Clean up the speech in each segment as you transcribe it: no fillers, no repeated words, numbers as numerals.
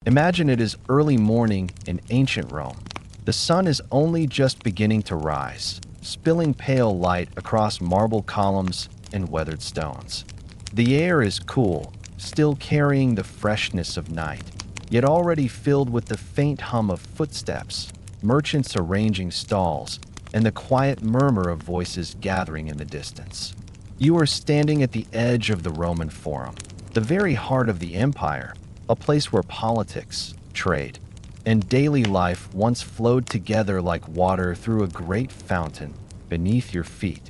Imagine it is early morning in ancient Rome. The sun is only just beginning to rise, spilling pale light across marble columns and weathered stones. The air is cool, still carrying the freshness of night, yet already filled with the faint hum of footsteps, merchants arranging stalls, and the quiet murmur of voices gathering in the distance. You are standing at the edge of the Roman Forum, the very heart of the empire, a place where politics, trade, and daily life once flowed together like water through a great fountain beneath your feet.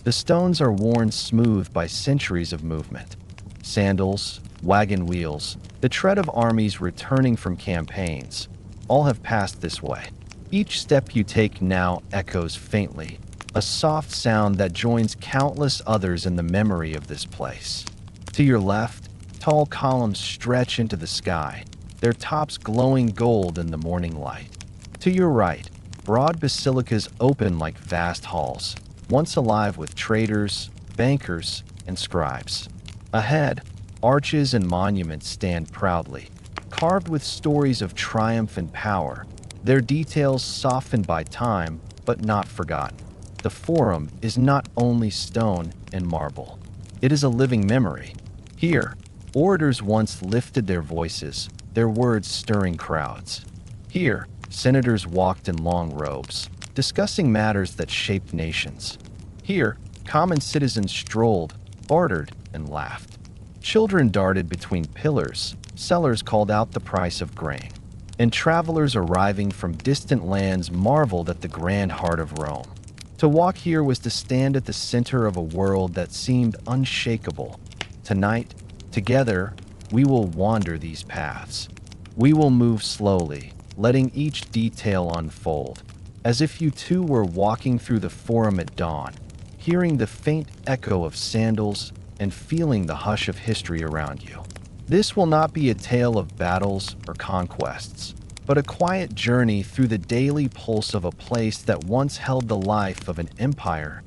The stones are worn smooth by centuries of movement. Sandals, wagon wheels, the tread of armies returning from campaigns, all have passed this way. Each step you take now echoes faintly, a soft sound that joins countless others in the memory of this place. To your left, tall columns stretch into the sky, their tops glowing gold in the morning light. To your right, broad basilicas open like vast halls, once alive with traders, bankers, and scribes. Ahead, arches and monuments stand proudly, carved with stories of triumph and power, their details softened by time but not forgotten. The Forum is not only stone and marble, it is a living memory. Here, orators once lifted their voices, their words stirring crowds. Here, senators walked in long robes, discussing matters that shaped nations. Here, common citizens strolled, bartered, and laughed. Children darted between pillars, sellers called out the price of grain, and travelers arriving from distant lands marveled at the grand heart of Rome. To walk here was to stand at the center of a world that seemed unshakable. Tonight, together, we will wander these paths. We will move slowly, letting each detail unfold, as if you too were walking through the Forum at dawn, hearing the faint echo of sandals and feeling the hush of history around you. This will not be a tale of battles or conquests, but a quiet journey through the daily pulse of a place that once held the life of an empire.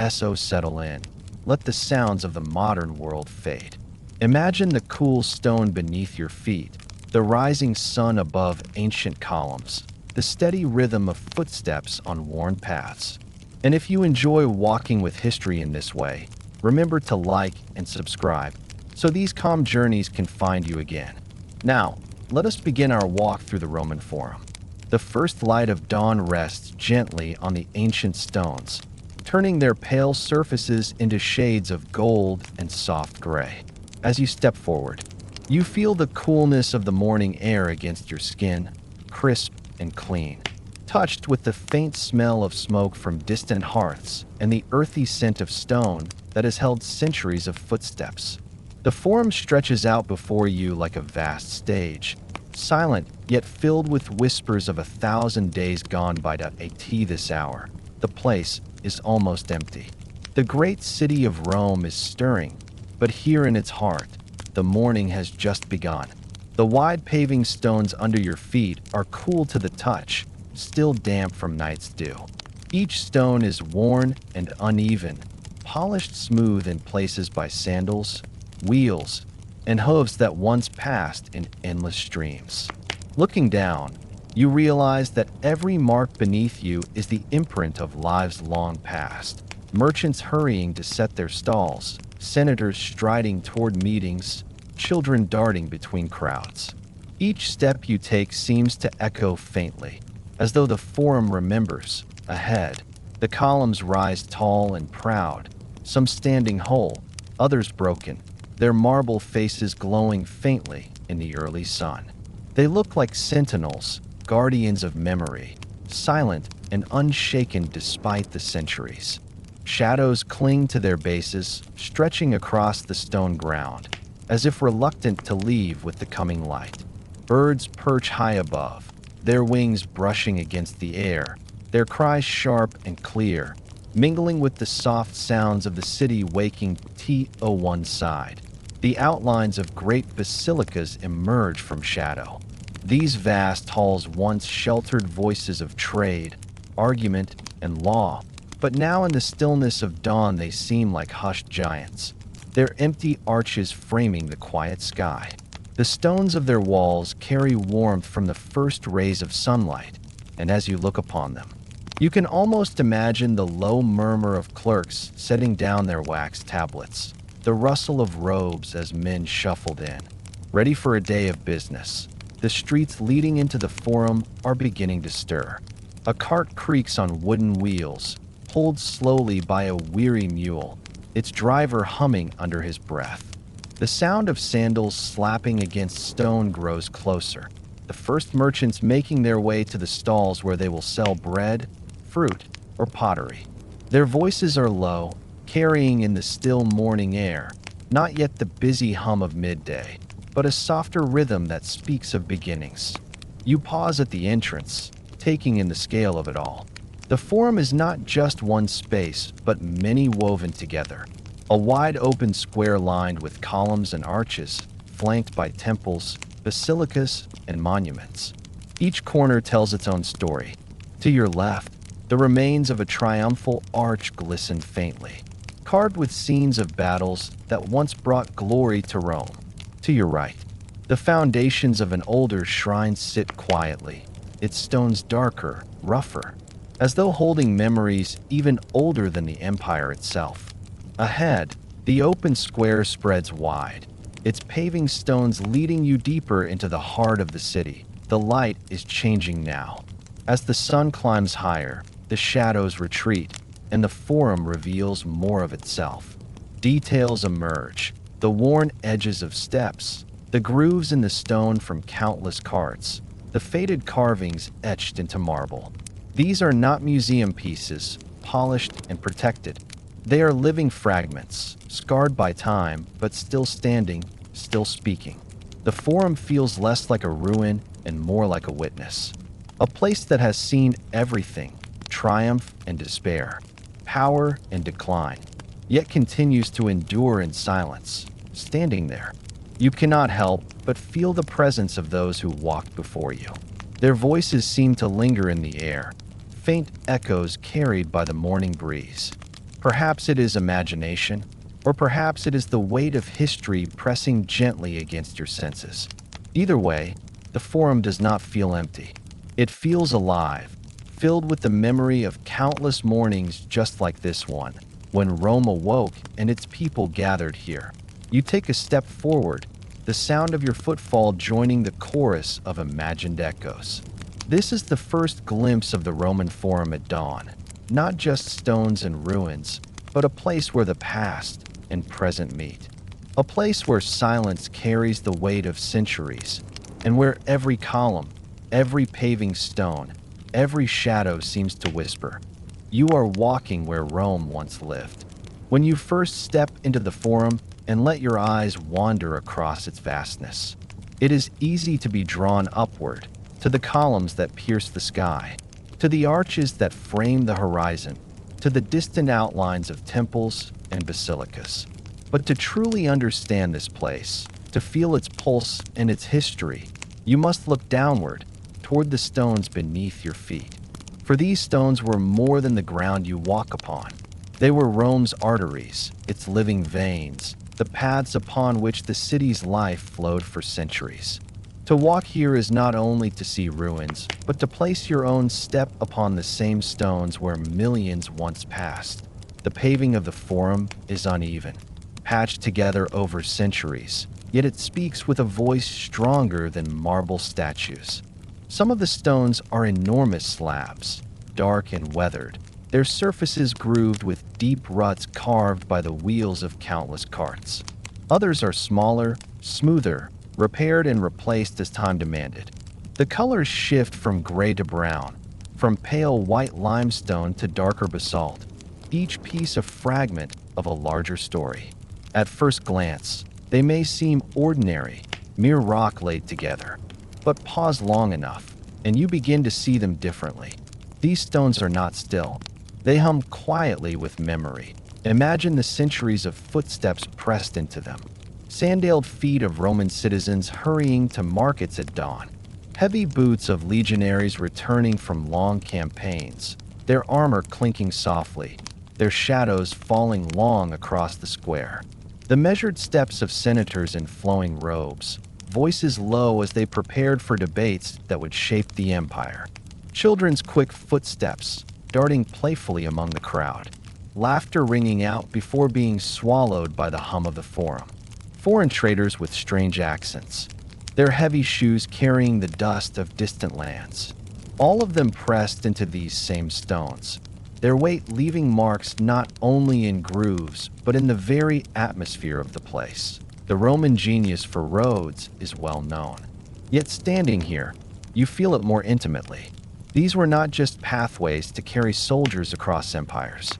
So settle in. Let the sounds of the modern world fade. Imagine the cool stone beneath your feet, the rising sun above ancient columns, the steady rhythm of footsteps on worn paths. And if you enjoy walking with history in this way, remember to like and subscribe so these calm journeys can find you again. Now, let us begin our walk through the Roman Forum. The first light of dawn rests gently on the ancient stones, turning their pale surfaces into shades of gold and soft gray. As you step forward, you feel the coolness of the morning air against your skin, crisp and clean, touched with the faint smell of smoke from distant hearths and the earthy scent of stone that has held centuries of footsteps. The Forum stretches out before you like a vast stage, silent yet filled with whispers of 1,000 days gone by. At this hour, the place is almost empty. The great city of Rome is stirring, but here in its heart, the morning has just begun. The wide paving stones under your feet are cool to the touch, still damp from night's dew. Each stone is worn and uneven, polished smooth in places by sandals, wheels, and hooves that once passed in endless streams. Looking down, you realize that every mark beneath you is the imprint of lives long past. Merchants hurrying to set their stalls, senators striding toward meetings, children darting between crowds. Each step you take seems to echo faintly, as though the Forum remembers. Ahead, the columns rise tall and proud, some standing whole, others broken, their marble faces glowing faintly in the early sun. They look like sentinels, guardians of memory, silent and unshaken despite the centuries. Shadows cling to their bases, stretching across the stone ground, as if reluctant to leave with the coming light. Birds perch high above, their wings brushing against the air, their cries sharp and clear, mingling with the soft sounds of the city waking. On one side, the outlines of great basilicas emerge from shadow. These vast halls once sheltered voices of trade, argument, and law, but now in the stillness of dawn they seem like hushed giants, their empty arches framing the quiet sky. The stones of their walls carry warmth from the first rays of sunlight, and as you look upon them, you can almost imagine the low murmur of clerks setting down their wax tablets, the rustle of robes as men shuffled in, ready for a day of business. The streets leading into the forum are beginning to stir. A cart creaks on wooden wheels, pulled slowly by a weary mule, its driver humming under his breath. The sound of sandals slapping against stone grows closer, the first merchants making their way to the stalls where they will sell bread, fruit, or pottery. Their voices are low, carrying in the still morning air, not yet the busy hum of midday, but a softer rhythm that speaks of beginnings. You pause at the entrance, taking in the scale of it all. The forum is not just one space, but many woven together. A wide open square lined with columns and arches, flanked by temples, basilicas, and monuments. Each corner tells its own story. To your left, the remains of a triumphal arch glisten faintly, carved with scenes of battles that once brought glory to Rome. To your right, the foundations of an older shrine sit quietly, its stones darker, rougher, as though holding memories even older than the empire itself. Ahead, the open square spreads wide, its paving stones leading you deeper into the heart of the city. The light is changing now. As the sun climbs higher, the shadows retreat, and the forum reveals more of itself. Details emerge, the worn edges of steps, the grooves in the stone from countless carts, the faded carvings etched into marble. These are not museum pieces, polished and protected. They are living fragments, scarred by time, but still standing, still speaking. The forum feels less like a ruin and more like a witness. A place that has seen everything, triumph and despair, power and decline, yet continues to endure in silence, standing there. You cannot help but feel the presence of those who walked before you. Their voices seem to linger in the air, faint echoes carried by the morning breeze. Perhaps it is imagination, or perhaps it is the weight of history pressing gently against your senses. Either way, the forum does not feel empty. It feels alive, filled with the memory of countless mornings just like this one, when Rome awoke and its people gathered here. You take a step forward, the sound of your footfall joining the chorus of imagined echoes. This is the first glimpse of the Roman Forum at dawn, not just stones and ruins, but a place where the past and present meet. A place where silence carries the weight of centuries, and where every column, every paving stone, every shadow seems to whisper, "You are walking where Rome once lived." When you first step into the forum and let your eyes wander across its vastness, it is easy to be drawn upward, to the columns that pierce the sky, to the arches that frame the horizon, to the distant outlines of temples and basilicas. But to truly understand this place, to feel its pulse and its history, you must look downward, toward the stones beneath your feet. For these stones were more than the ground you walk upon. They were Rome's arteries, its living veins, the paths upon which the city's life flowed for centuries. To walk here is not only to see ruins, but to place your own step upon the same stones where millions once passed. The paving of the forum is uneven, patched together over centuries, yet it speaks with a voice stronger than marble statues. Some of the stones are enormous slabs, dark and weathered, their surfaces grooved with deep ruts carved by the wheels of countless carts. Others are smaller, smoother, repaired and replaced as time demanded. The colors shift from gray to brown, from pale white limestone to darker basalt, each piece a fragment of a larger story. At first glance, they may seem ordinary, mere rock laid together. But pause long enough, and you begin to see them differently. These stones are not still. They hum quietly with memory. Imagine the centuries of footsteps pressed into them. Sandaled feet of Roman citizens hurrying to markets at dawn. Heavy boots of legionaries returning from long campaigns, their armor clinking softly, their shadows falling long across the square. The measured steps of senators in flowing robes, voices low as they prepared for debates that would shape the empire. Children's quick footsteps, darting playfully among the crowd. Laughter ringing out before being swallowed by the hum of the forum. Foreign traders with strange accents, their heavy shoes carrying the dust of distant lands. All of them pressed into these same stones, their weight leaving marks not only in grooves, but in the very atmosphere of the place. The Roman genius for roads is well known. Yet standing here, you feel it more intimately. These were not just pathways to carry soldiers across empires.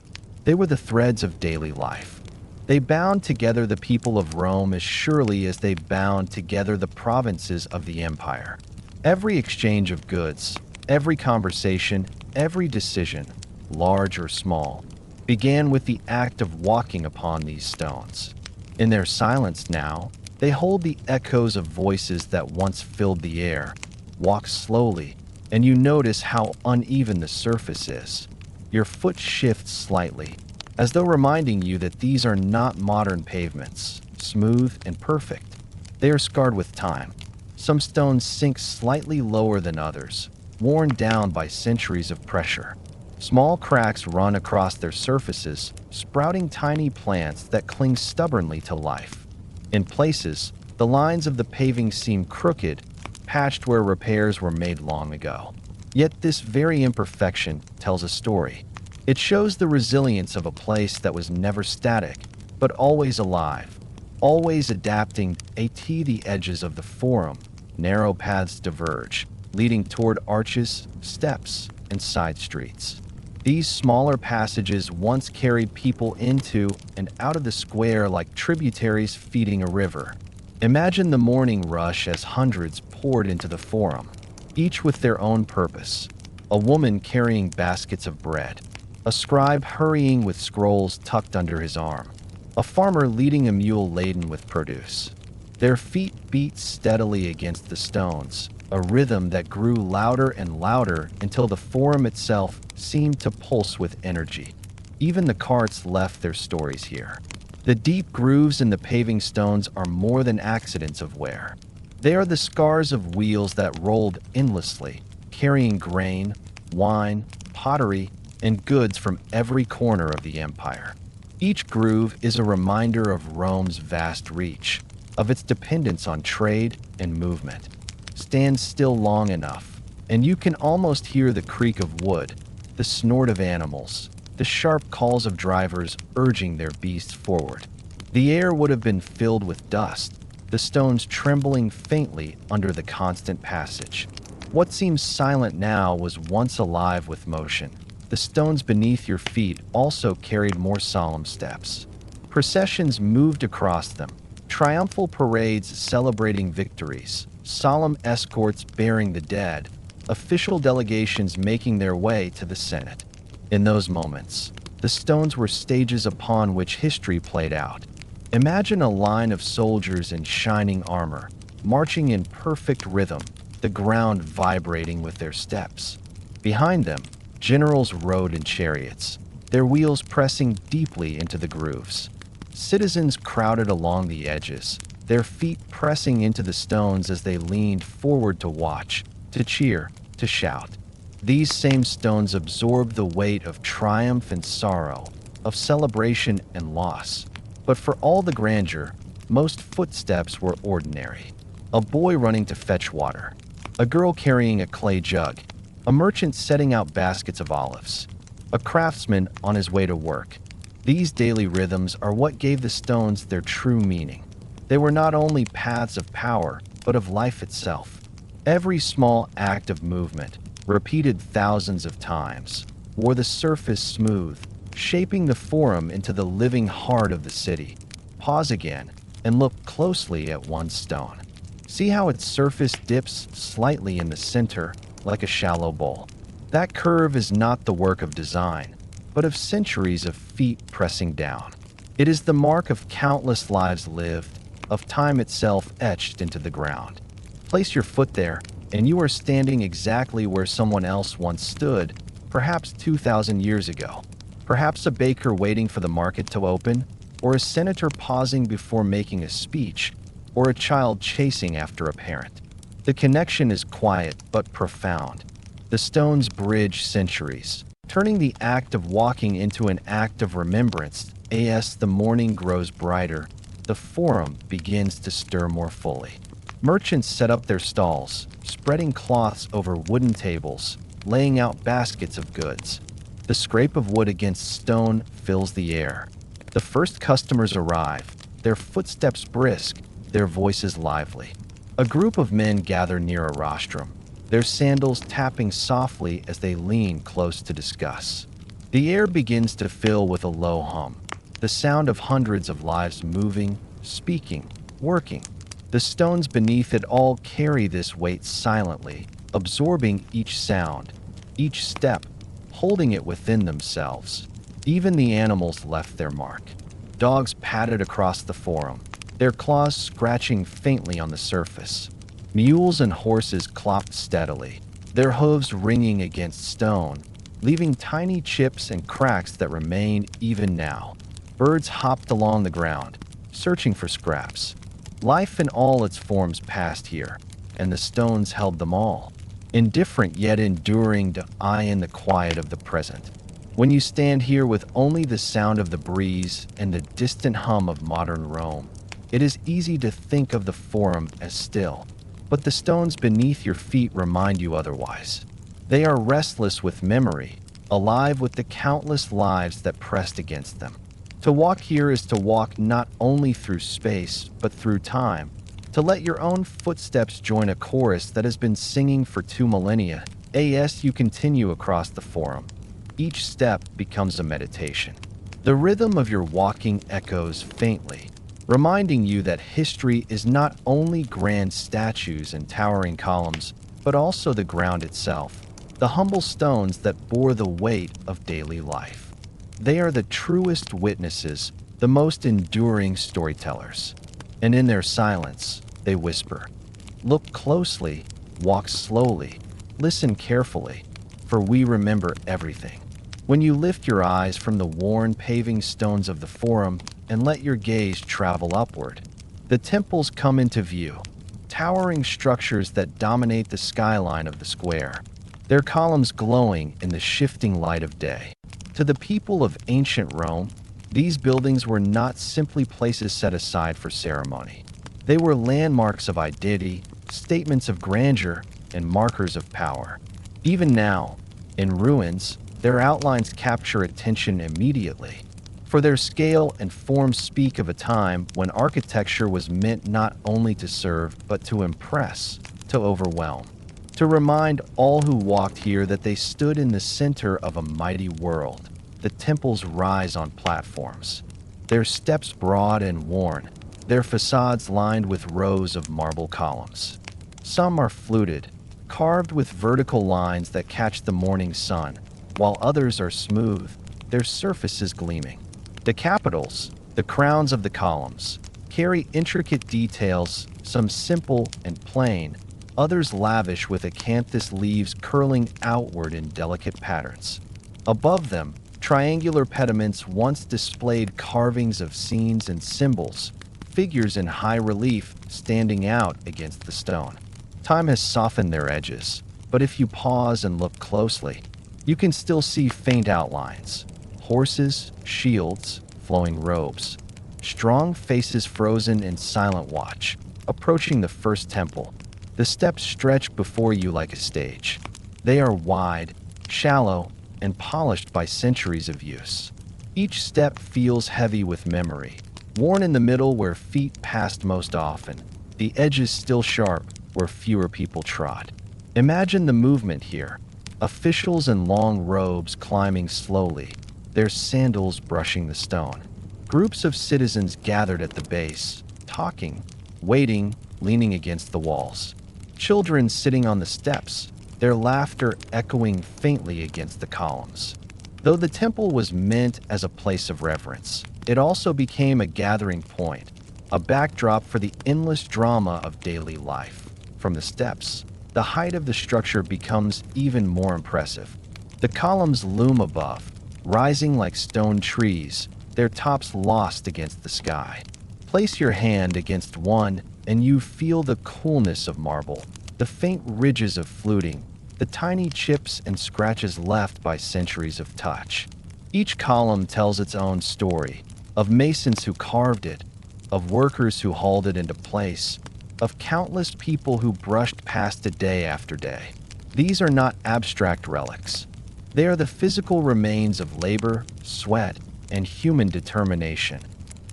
They were the threads of daily life. They bound together the people of Rome as surely as they bound together the provinces of the empire. Every exchange of goods, every conversation, every decision, large or small, began with the act of walking upon these stones. In their silence now, they hold the echoes of voices that once filled the air. Walk slowly, and you notice how uneven the surface is. Your foot shifts slightly, as though reminding you that these are not modern pavements, smooth and perfect. They are scarred with time. Some stones sink slightly lower than others, worn down by centuries of pressure. Small cracks run across their surfaces, sprouting tiny plants that cling stubbornly to life. In places, the lines of the paving seem crooked, patched where repairs were made long ago. Yet this very imperfection tells a story. It shows the resilience of a place that was never static, but always alive, always adapting. The edges of the forum, narrow paths diverge, leading toward arches, steps, and side streets. These smaller passages once carried people into and out of the square like tributaries feeding a river. Imagine the morning rush as hundreds poured into the forum, each with their own purpose. A woman carrying baskets of bread, a scribe hurrying with scrolls tucked under his arm, a farmer leading a mule laden with produce. Their feet beat steadily against the stones, a rhythm that grew louder and louder until the forum itself seemed to pulse with energy. Even the carts left their stories here. The deep grooves in the paving stones are more than accidents of wear. They are the scars of wheels that rolled endlessly, carrying grain, wine, pottery, and goods from every corner of the empire. Each groove is a reminder of Rome's vast reach, of its dependence on trade and movement. Stand still long enough, and you can almost hear the creak of wood, the snort of animals, the sharp calls of drivers urging their beasts forward. The air would have been filled with dust, the stones trembling faintly under the constant passage. What seems silent now was once alive with motion. The stones beneath your feet also carried more solemn steps. Processions moved across them, triumphal parades celebrating victories, solemn escorts bearing the dead, official delegations making their way to the Senate. In those moments, the stones were stages upon which history played out. Imagine a line of soldiers in shining armor, marching in perfect rhythm, the ground vibrating with their steps. Behind them, generals rode in chariots, their wheels pressing deeply into the grooves. Citizens crowded along the edges, their feet pressing into the stones as they leaned forward to watch, to cheer, to shout. These same stones absorbed the weight of triumph and sorrow, of celebration and loss. But for all the grandeur, most footsteps were ordinary. A boy running to fetch water, a girl carrying a clay jug, a merchant setting out baskets of olives, a craftsman on his way to work. These daily rhythms are what gave the stones their true meaning. They were not only paths of power, but of life itself. Every small act of movement, repeated thousands of times, wore the surface smooth, shaping the forum into the living heart of the city. Pause again and look closely at one stone. See how its surface dips slightly in the center, like a shallow bowl. That curve is not the work of design, but of centuries of feet pressing down. It is the mark of countless lives lived, of time itself etched into the ground. Place your foot there, and you are standing exactly where someone else once stood, perhaps 2,000 years ago. Perhaps a baker waiting for the market to open, or a senator pausing before making a speech, or a child chasing after a parent. The connection is quiet but profound. The stones bridge centuries, turning the act of walking into an act of remembrance. As the morning grows brighter, the forum begins to stir more fully. Merchants set up their stalls, spreading cloths over wooden tables, laying out baskets of goods. The scrape of wood against stone fills the air. The first customers arrive, their footsteps brisk, their voices lively. A group of men gather near a rostrum, their sandals tapping softly as they lean close to discuss. The air begins to fill with a low hum, the sound of hundreds of lives moving, speaking, working. The stones beneath it all carry this weight silently, absorbing each sound, each step, holding it within themselves. Even the animals left their mark. Dogs padded across the forum, their claws scratching faintly on the surface. Mules and horses clopped steadily, their hooves ringing against stone, leaving tiny chips and cracks that remain even now. Birds hopped along the ground, searching for scraps. Life in all its forms passed here, and the stones held them all, indifferent yet enduring to eye in the quiet of the present. When you stand here with only the sound of the breeze and the distant hum of modern Rome, it is easy to think of the forum as still, but the stones beneath your feet remind you otherwise. They are restless with memory, alive with the countless lives that pressed against them. To walk here is to walk not only through space, but through time, to let your own footsteps join a chorus that has been singing for 2 millennia. As you continue across the forum, each step becomes a meditation. The rhythm of your walking echoes faintly, reminding you that history is not only grand statues and towering columns, but also the ground itself, the humble stones that bore the weight of daily life. They are the truest witnesses, the most enduring storytellers. And in their silence, they whisper, "Look closely, walk slowly, listen carefully, for we remember everything." When you lift your eyes from the worn paving stones of the forum and let your gaze travel upward, the temples come into view, towering structures that dominate the skyline of the square, their columns glowing in the shifting light of day. To the people of ancient Rome, these buildings were not simply places set aside for ceremony. They were landmarks of identity, statements of grandeur, and markers of power. Even now, in ruins, their outlines capture attention immediately, for their scale and form speak of a time when architecture was meant not only to serve, but to impress, to overwhelm, to remind all who walked here that they stood in the center of a mighty world. The temples rise on platforms, their steps broad and worn, their facades lined with rows of marble columns. Some are fluted, carved with vertical lines that catch the morning sun, while others are smooth, their surfaces gleaming. The capitals, the crowns of the columns, carry intricate details, some simple and plain, others lavish with acanthus leaves curling outward in delicate patterns. Above them, triangular pediments once displayed carvings of scenes and symbols, figures in high relief standing out against the stone. Time has softened their edges, but if you pause and look closely, you can still see faint outlines. Horses, shields, flowing robes. Strong faces frozen in silent watch, approaching the first temple. The steps stretch before you like a stage. They are wide, shallow, and polished by centuries of use. Each step feels heavy with memory, worn in the middle where feet passed most often, the edges still sharp where fewer people trod. Imagine the movement here, officials in long robes climbing slowly, their sandals brushing the stone. Groups of citizens gathered at the base, talking, waiting, leaning against the walls. Children sitting on the steps, their laughter echoing faintly against the columns. Though the temple was meant as a place of reverence, it also became a gathering point, a backdrop for the endless drama of daily life. From the steps, the height of the structure becomes even more impressive. The columns loom above, rising like stone trees, their tops lost against the sky. Place your hand against one and you feel the coolness of marble, the faint ridges of fluting, the tiny chips and scratches left by centuries of touch. Each column tells its own story, of masons who carved it, of workers who hauled it into place, of countless people who brushed past it day after day. These are not abstract relics. They are the physical remains of labor, sweat, and human determination.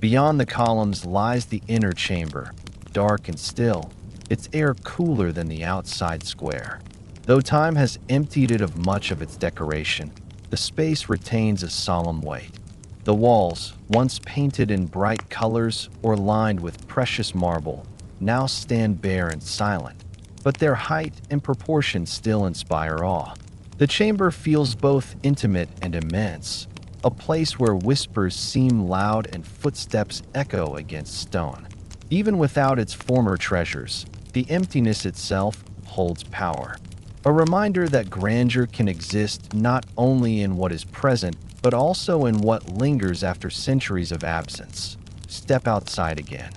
Beyond the columns lies the inner chamber, dark and still, its air cooler than the outside square. Though time has emptied it of much of its decoration, the space retains a solemn weight. The walls, once painted in bright colors or lined with precious marble, now stand bare and silent, but their height and proportion still inspire awe. The chamber feels both intimate and immense, a place where whispers seem loud and footsteps echo against stone. Even without its former treasures, the emptiness itself holds power. A reminder that grandeur can exist not only in what is present, but also in what lingers after centuries of absence. Step outside again,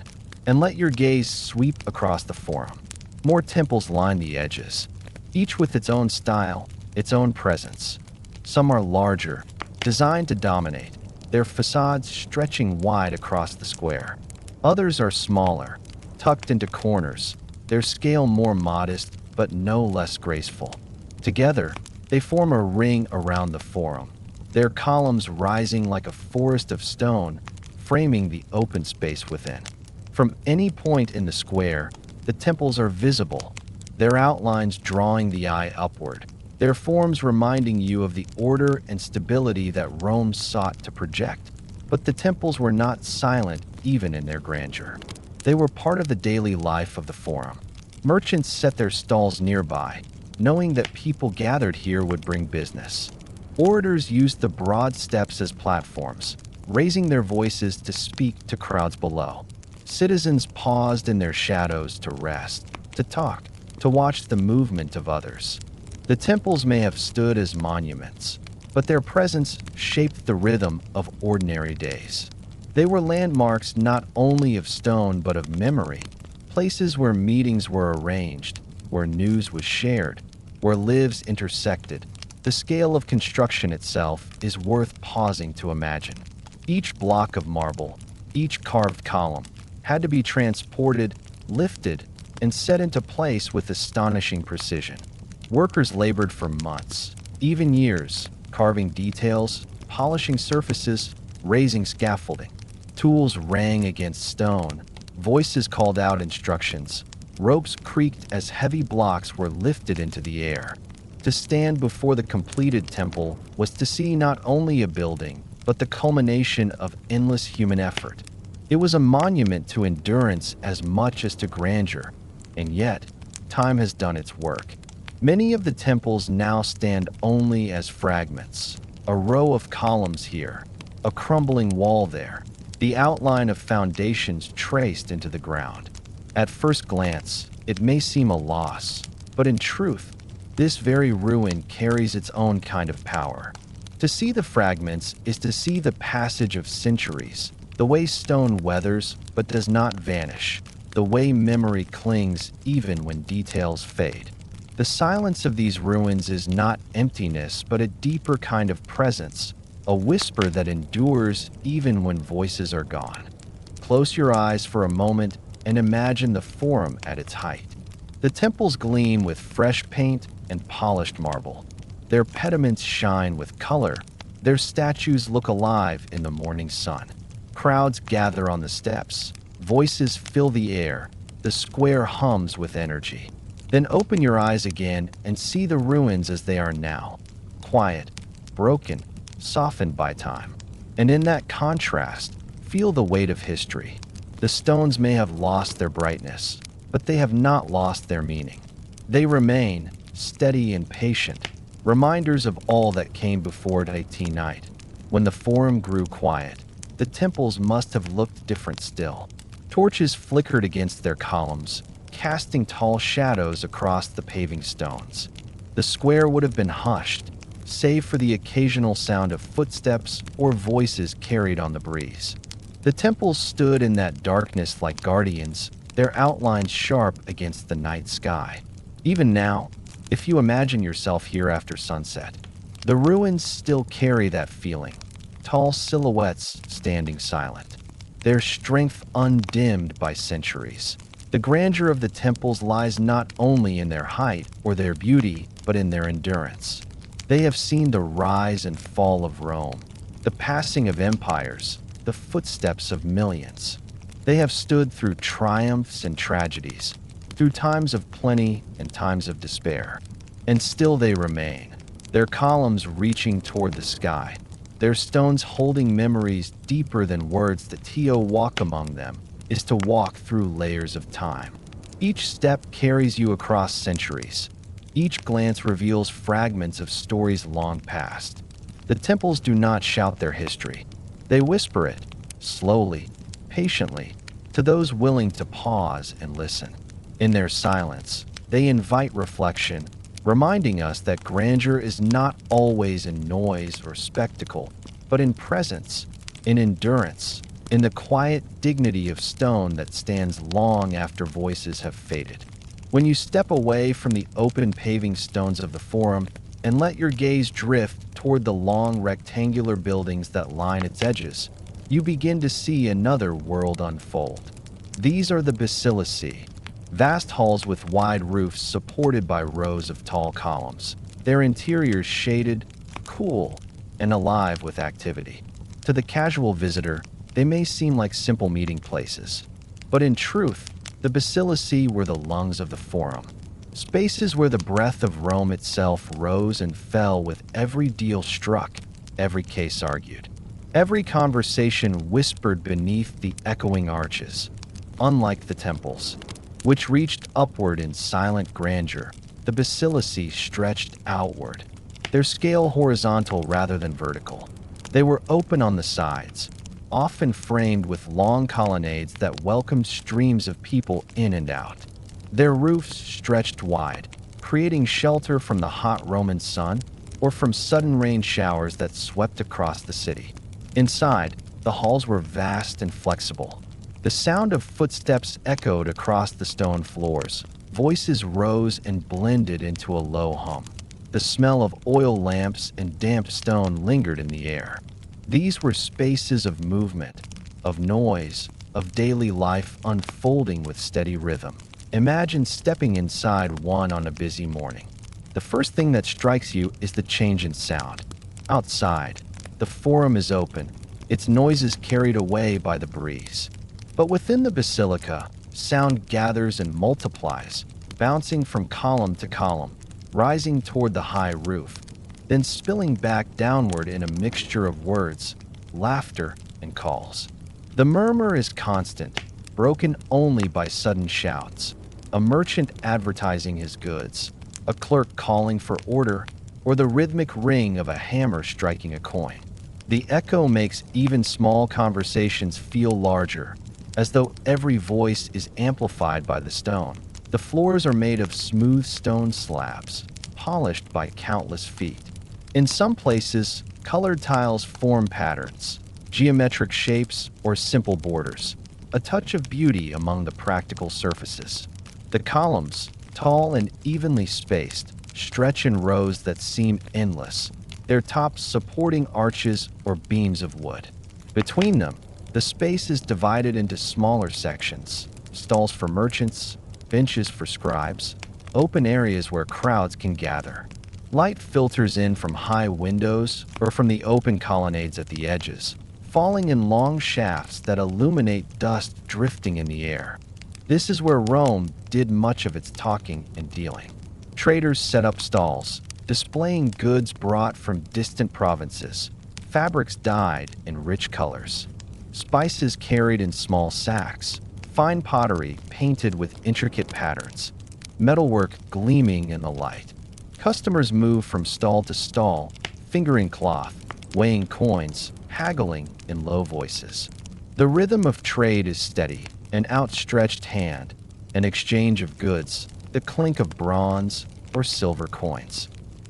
and let your gaze sweep across the forum. More temples line the edges, each with its own style, its own presence. Some are larger, designed to dominate, their facades stretching wide across the square. Others are smaller, tucked into corners, their scale more modest but no less graceful. Together, they form a ring around the forum, their columns rising like a forest of stone, framing the open space within. From any point in the square, the temples are visible, their outlines drawing the eye upward, their forms reminding you of the order and stability that Rome sought to project. But the temples were not silent even in their grandeur. They were part of the daily life of the forum. Merchants set their stalls nearby, knowing that people gathered here would bring business. Orators used the broad steps as platforms, raising their voices to speak to crowds below. Citizens paused in their shadows to rest, to talk, to watch the movement of others. The temples may have stood as monuments, but their presence shaped the rhythm of ordinary days. They were landmarks not only of stone but of memory, places where meetings were arranged, where news was shared, where lives intersected. The scale of construction itself is worth pausing to imagine. Each block of marble, each carved column, had to be transported, lifted, and set into place with astonishing precision. Workers labored for months, even years, carving details, polishing surfaces, raising scaffolding. Tools rang against stone, voices called out instructions, ropes creaked as heavy blocks were lifted into the air. To stand before the completed temple was to see not only a building, but the culmination of endless human effort. It was a monument to endurance as much as to grandeur, and yet, time has done its work. Many of the temples now stand only as fragments, a row of columns here, a crumbling wall there, the outline of foundations traced into the ground. At first glance, it may seem a loss, but in truth, this very ruin carries its own kind of power. To see the fragments is to see the passage of centuries, the way stone weathers but does not vanish, the way memory clings even when details fade. The silence of these ruins is not emptiness but a deeper kind of presence, a whisper that endures even when voices are gone. Close your eyes for a moment and imagine the forum at its height. The temples gleam with fresh paint and polished marble. Their pediments shine with color. Their statues look alive in the morning sun. Crowds gather on the steps. Voices fill the air. The square hums with energy. Then open your eyes again and see the ruins as they are now. Quiet, broken, softened by time. And in that contrast, feel the weight of history. The stones may have lost their brightness, but they have not lost their meaning. They remain, steady and patient, reminders of all that came before that night. When the forum grew quiet, the temples must have looked different still. Torches flickered against their columns, casting tall shadows across the paving stones. The square would have been hushed, save for the occasional sound of footsteps or voices carried on the breeze. The temples stood in that darkness like guardians, their outlines sharp against the night sky. Even now, if you imagine yourself here after sunset, the ruins still carry that feeling. Tall silhouettes standing silent, their strength undimmed by centuries. The grandeur of the temples lies not only in their height or their beauty, but in their endurance. They have seen the rise and fall of Rome, the passing of empires, the footsteps of millions. They have stood through triumphs and tragedies, through times of plenty and times of despair. And still they remain, their columns reaching toward the sky, their stones holding memories deeper than words. To walk among them is to walk through layers of time. Each step carries you across centuries. Each glance reveals fragments of stories long past. The temples do not shout their history. They whisper it, slowly, patiently, to those willing to pause and listen. In their silence, they invite reflection, reminding us that grandeur is not always in noise or spectacle, but in presence, in endurance, in the quiet dignity of stone that stands long after voices have faded. When you step away from the open paving stones of the Forum and let your gaze drift toward the long rectangular buildings that line its edges, you begin to see another world unfold. These are the Basilici, vast halls with wide roofs supported by rows of tall columns, their interiors shaded, cool, and alive with activity. To the casual visitor, they may seem like simple meeting places, but in truth, the Basilici were the lungs of the Forum, spaces where the breath of Rome itself rose and fell with every deal struck, every case argued, every conversation whispered beneath the echoing arches. Unlike the temples, which reached upward in silent grandeur, the Basilici stretched outward, their scale horizontal rather than vertical. They were open on the sides, often framed with long colonnades that welcomed streams of people in and out. Their roofs stretched wide, creating shelter from the hot Roman sun or from sudden rain showers that swept across the city. Inside, the halls were vast and flexible. The sound of footsteps echoed across the stone floors. Voices rose and blended into a low hum. The smell of oil lamps and damp stone lingered in the air. These were spaces of movement, of noise, of daily life unfolding with steady rhythm. Imagine stepping inside one on a busy morning. The first thing that strikes you is the change in sound. Outside, the Forum is open, its noises carried away by the breeze. But within the basilica, sound gathers and multiplies, bouncing from column to column, rising toward the high roof, then spilling back downward in a mixture of words, laughter, and calls. The murmur is constant, broken only by sudden shouts, a merchant advertising his goods, a clerk calling for order, or the rhythmic ring of a hammer striking a coin. The echo makes even small conversations feel larger, as though every voice is amplified by the stone. The floors are made of smooth stone slabs, polished by countless feet. In some places, colored tiles form patterns, geometric shapes, or simple borders, a touch of beauty among the practical surfaces. The columns, tall and evenly spaced, stretch in rows that seem endless, their tops supporting arches or beams of wood. Between them, the space is divided into smaller sections, stalls for merchants, benches for scribes, open areas where crowds can gather. Light filters in from high windows or from the open colonnades at the edges, falling in long shafts that illuminate dust drifting in the air. This is where Rome did much of its talking and dealing. Traders set up stalls, displaying goods brought from distant provinces, fabrics dyed in rich colors, spices carried in small sacks, fine pottery painted with intricate patterns, metalwork gleaming in the light. Customers move from stall to stall, fingering cloth, weighing coins, haggling in low voices. The rhythm of trade is steady, an outstretched hand, an exchange of goods, the clink of bronze or silver coins.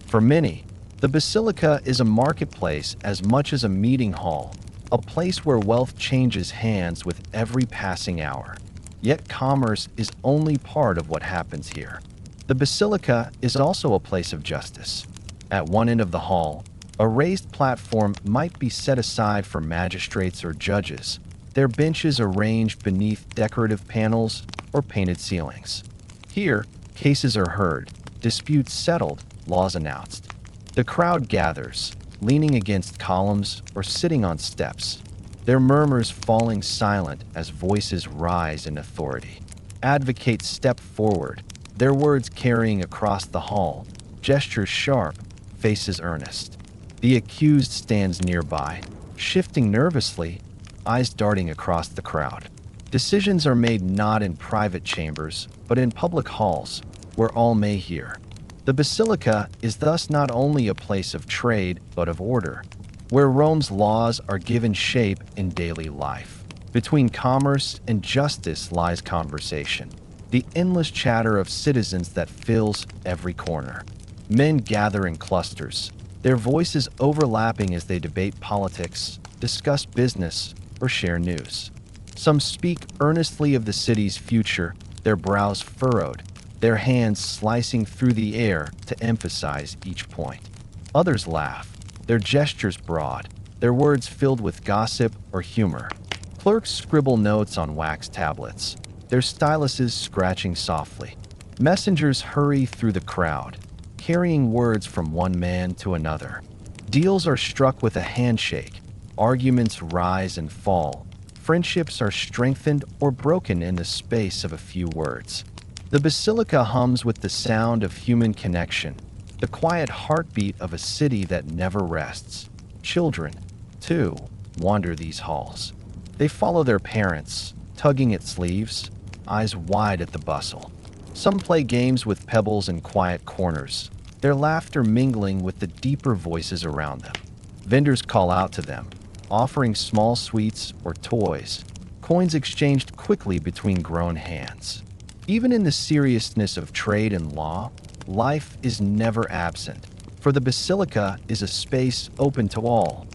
For many, the basilica is a marketplace as much as a meeting hall, a place where wealth changes hands with every passing hour. Yet commerce is only part of what happens here. The basilica is also a place of justice. At one end of the hall, a raised platform might be set aside for magistrates or judges, their benches arranged beneath decorative panels or painted ceilings. Here, cases are heard, disputes settled, laws announced. The crowd gathers, leaning against columns or sitting on steps, their murmurs falling silent as voices rise in authority. Advocates step forward, their words carrying across the hall, gestures sharp, faces earnest. The accused stands nearby, shifting nervously, eyes darting across the crowd. Decisions are made not in private chambers, but in public halls, where all may hear. The basilica is thus not only a place of trade, but of order, where Rome's laws are given shape in daily life. Between commerce and justice lies conversation, the endless chatter of citizens that fills every corner. Men gather in clusters, their voices overlapping as they debate politics, discuss business, or share news. Some speak earnestly of the city's future, their brows furrowed, their hands slicing through the air to emphasize each point. Others laugh, their gestures broad, their words filled with gossip or humor. Clerks scribble notes on wax tablets, their styluses scratching softly. Messengers hurry through the crowd, carrying words from one man to another. Deals are struck with a handshake, arguments rise and fall, friendships are strengthened or broken in the space of a few words. The basilica hums with the sound of human connection, the quiet heartbeat of a city that never rests. Children, too, wander these halls. They follow their parents, tugging at sleeves, eyes wide at the bustle. Some play games with pebbles in quiet corners, their laughter mingling with the deeper voices around them. Vendors call out to them, offering small sweets or toys, coins exchanged quickly between grown hands. Even in the seriousness of trade and law, life is never absent, for the basilica is a space open to all.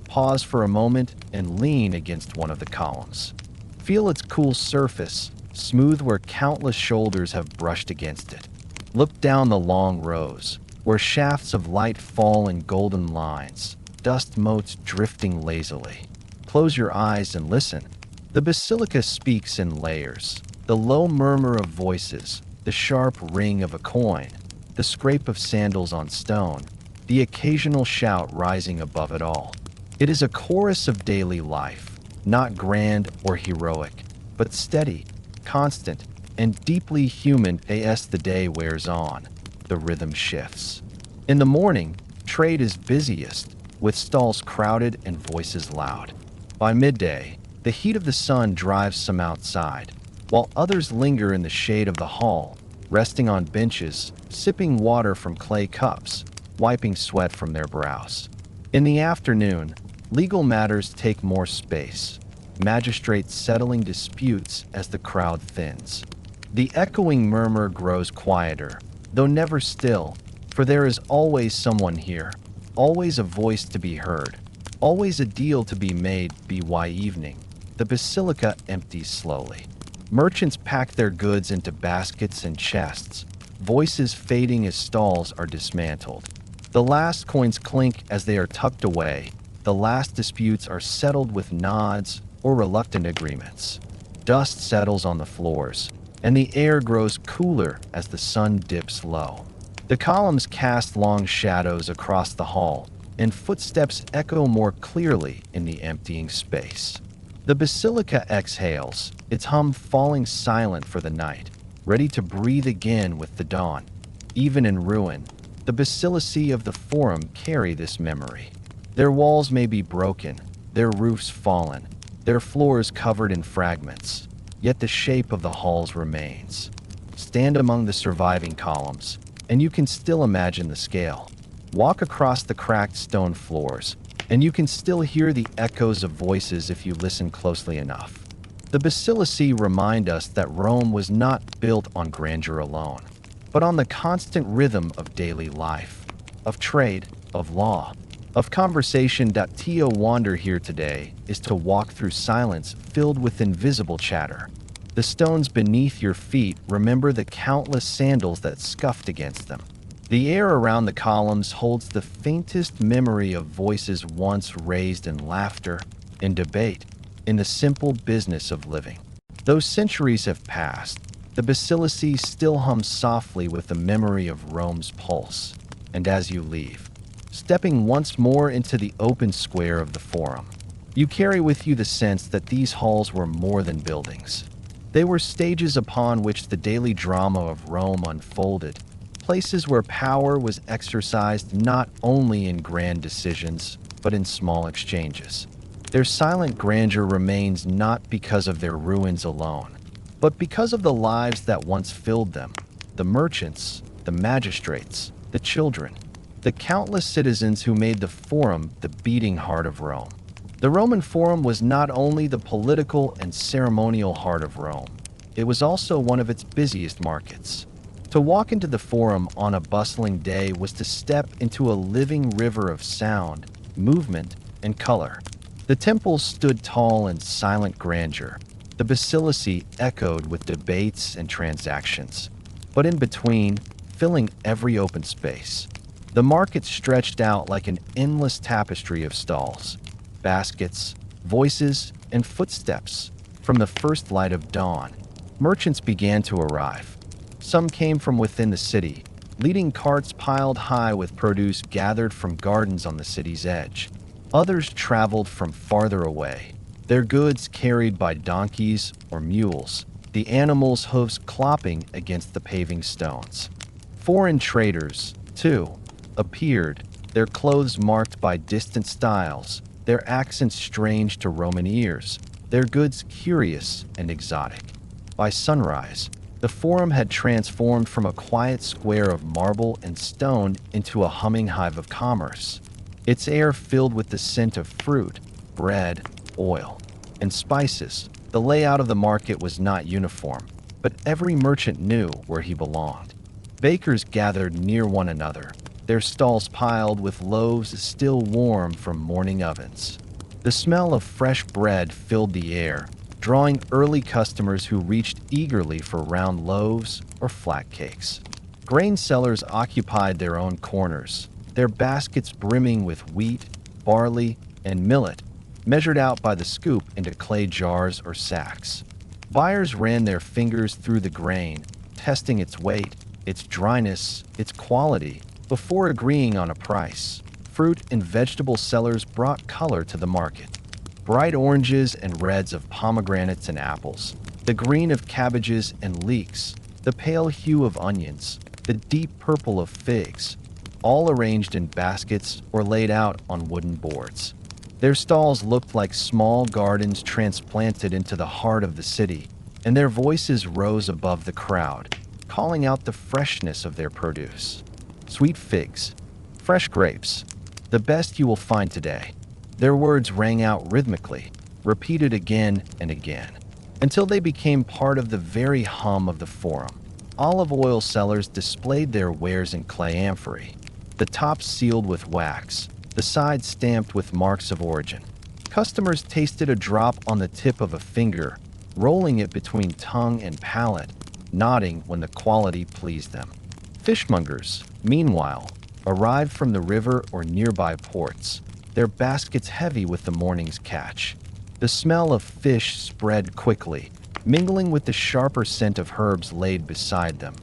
Pause for a moment and lean against one of the columns. Feel its cool surface, smooth where countless shoulders have brushed against it. Look down the long rows, where shafts of light fall in golden lines, dust motes drifting lazily. Close your eyes and listen. The basilica speaks in layers. The low murmur of voices, the sharp ring of a coin, the scrape of sandals on stone, the occasional shout rising above it all. It is a chorus of daily life, not grand or heroic, but steady, constant, and deeply human as the day wears on. The rhythm shifts. In the morning, trade is busiest, with stalls crowded and voices loud. By midday, the heat of the sun drives some outside, while others linger in the shade of the hall, resting on benches, sipping water from clay cups, wiping sweat from their brows. In the afternoon, legal matters take more space, magistrates settling disputes as the crowd thins. The echoing murmur grows quieter, though never still, for there is always someone here, always a voice to be heard, always a deal to be made. By evening, the basilica empties slowly. Merchants pack their goods into baskets and chests, voices fading as stalls are dismantled. The last coins clink as they are tucked away, the last disputes are settled with nods or reluctant agreements. Dust settles on the floors, and the air grows cooler as the sun dips low. The columns cast long shadows across the hall, and footsteps echo more clearly in the emptying space. The basilica exhales, its hum falling silent for the night, ready to breathe again with the dawn. Even in ruin, the basilici of the Forum carry this memory. Their walls may be broken, their roofs fallen, their floors covered in fragments, yet the shape of the halls remains. Stand among the surviving columns, and you can still imagine the scale. Walk across the cracked stone floors, and you can still hear the echoes of voices if you listen closely enough. The basilici remind us that Rome was not built on grandeur alone, but on the constant rhythm of daily life, of trade, of law, of conversation. To wander here today is to walk through silence filled with invisible chatter, The stones beneath your feet remember the countless sandals that scuffed against them. The air around the columns holds the faintest memory of voices once raised in laughter, in debate, in the simple business of living. Though centuries have passed, the basilica still hums softly with the memory of Rome's pulse. And as you leave, stepping once more into the open square of the Forum, you carry with you the sense that these halls were more than buildings. They were stages upon which the daily drama of Rome unfolded, places where power was exercised not only in grand decisions, but in small exchanges. Their silent grandeur remains not because of their ruins alone, but because of the lives that once filled them, the merchants, the magistrates, the children, the countless citizens who made the Forum the beating heart of Rome. The Roman Forum was not only the political and ceremonial heart of Rome, it was also one of its busiest markets. To walk into the Forum on a bustling day was to step into a living river of sound, movement, and color. The temples stood tall in silent grandeur. The basilica echoed with debates and transactions. But in between, filling every open space, the market stretched out like an endless tapestry of stalls, baskets, voices, and footsteps. From the first light of dawn, merchants began to arrive. Some came from within the city, leading carts piled high with produce gathered from gardens on the city's edge. Others traveled from farther away, their goods carried by donkeys or mules, the animals' hooves clopping against the paving stones. Foreign traders, too, appeared, their clothes marked by distant styles, their accents strange to Roman ears, their goods curious and exotic. By sunrise, the Forum had transformed from a quiet square of marble and stone into a humming hive of commerce, its air filled with the scent of fruit, bread, oil, and spices. The layout of the market was not uniform, but every merchant knew where he belonged. Bakers gathered near one another, their stalls piled with loaves still warm from morning ovens. The smell of fresh bread filled the air, drawing early customers who reached eagerly for round loaves or flat cakes. Grain sellers occupied their own corners, their baskets brimming with wheat, barley, and millet, measured out by the scoop into clay jars or sacks. Buyers ran their fingers through the grain, testing its weight, its dryness, its quality, before agreeing on a price. Fruit and vegetable sellers brought color to the market. Bright oranges and reds of pomegranates and apples, the green of cabbages and leeks, the pale hue of onions, the deep purple of figs, all arranged in baskets or laid out on wooden boards. Their stalls looked like small gardens transplanted into the heart of the city, and their voices rose above the crowd, calling out the freshness of their produce. Sweet figs, fresh grapes, the best you will find today. Their words rang out rhythmically, repeated again and again, until they became part of the very hum of the Forum. Olive oil sellers displayed their wares in clay amphorae, the tops sealed with wax, the sides stamped with marks of origin. Customers tasted a drop on the tip of a finger, rolling it between tongue and palate, nodding when the quality pleased them. Fishmongers, meanwhile, arrived from the river or nearby ports, their baskets heavy with the morning's catch. The smell of fish spread quickly, mingling with the sharper scent of herbs laid beside them: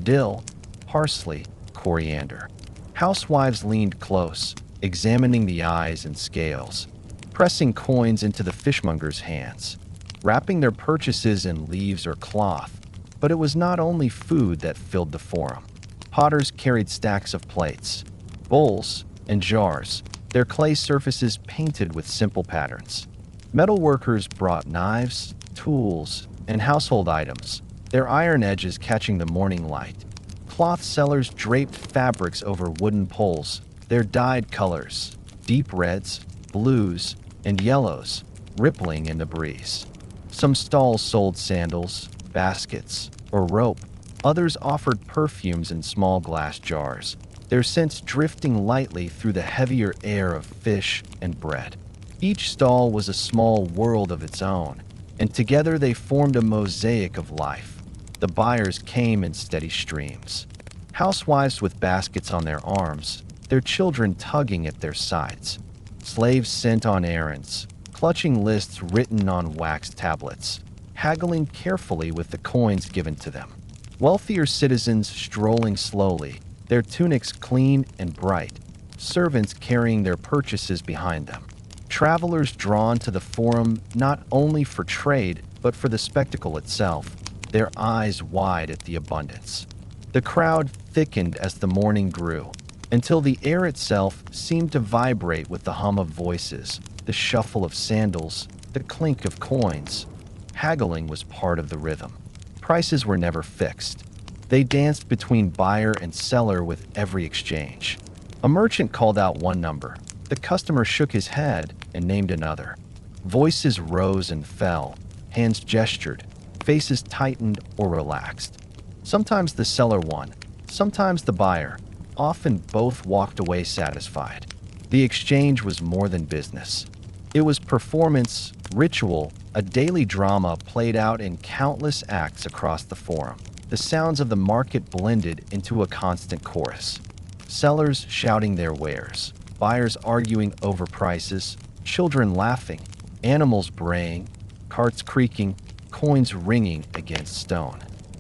dill, parsley, coriander. Housewives leaned close, examining the eyes and scales, pressing coins into the fishmongers' hands, wrapping their purchases in leaves or cloth. But it was not only food that filled the Forum. Potters carried stacks of plates, bowls, and jars, their clay surfaces painted with simple patterns. Metalworkers brought knives, tools, and household items, their iron edges catching the morning light. Cloth sellers draped fabrics over wooden poles, their dyed colors, deep reds, blues, and yellows, rippling in the breeze. Some stalls sold sandals, baskets, or rope. Others offered perfumes in small glass jars, their scents drifting lightly through the heavier air of fish and bread. Each stall was a small world of its own, and together they formed a mosaic of life. The buyers came in steady streams. Housewives with baskets on their arms, their children tugging at their sides. Slaves sent on errands, clutching lists written on wax tablets, haggling carefully with the coins given to them. Wealthier citizens strolling slowly, their tunics clean and bright, servants carrying their purchases behind them. Travelers drawn to the forum not only for trade, but for the spectacle itself, their eyes wide at the abundance. The crowd thickened as the morning grew, until the air itself seemed to vibrate with the hum of voices, the shuffle of sandals, the clink of coins. Haggling was part of the rhythm. Prices were never fixed. They danced between buyer and seller with every exchange. A merchant called out one number. The customer shook his head and named another. Voices rose and fell, hands gestured, faces tightened or relaxed. Sometimes the seller won, sometimes the buyer. Often both walked away satisfied. The exchange was more than business. It was performance, ritual, a daily drama played out in countless acts across the forum. The sounds of the market blended into a constant chorus. Sellers shouting their wares, buyers arguing over prices, children laughing, animals braying, carts creaking, coins ringing against stone.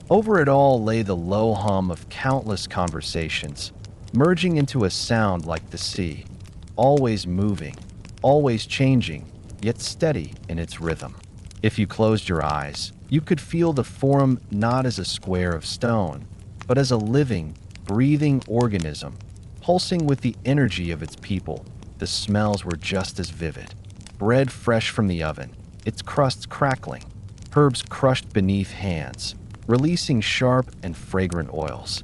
Over it all lay the low hum of countless conversations, merging into a sound like the sea, always moving, always changing, yet steady in its rhythm. If you closed your eyes, you could feel the forum not as a square of stone, but as a living, breathing organism, pulsing with the energy of its people. The smells were just as vivid. Bread fresh from the oven, its crusts crackling, herbs crushed beneath hands, releasing sharp and fragrant oils.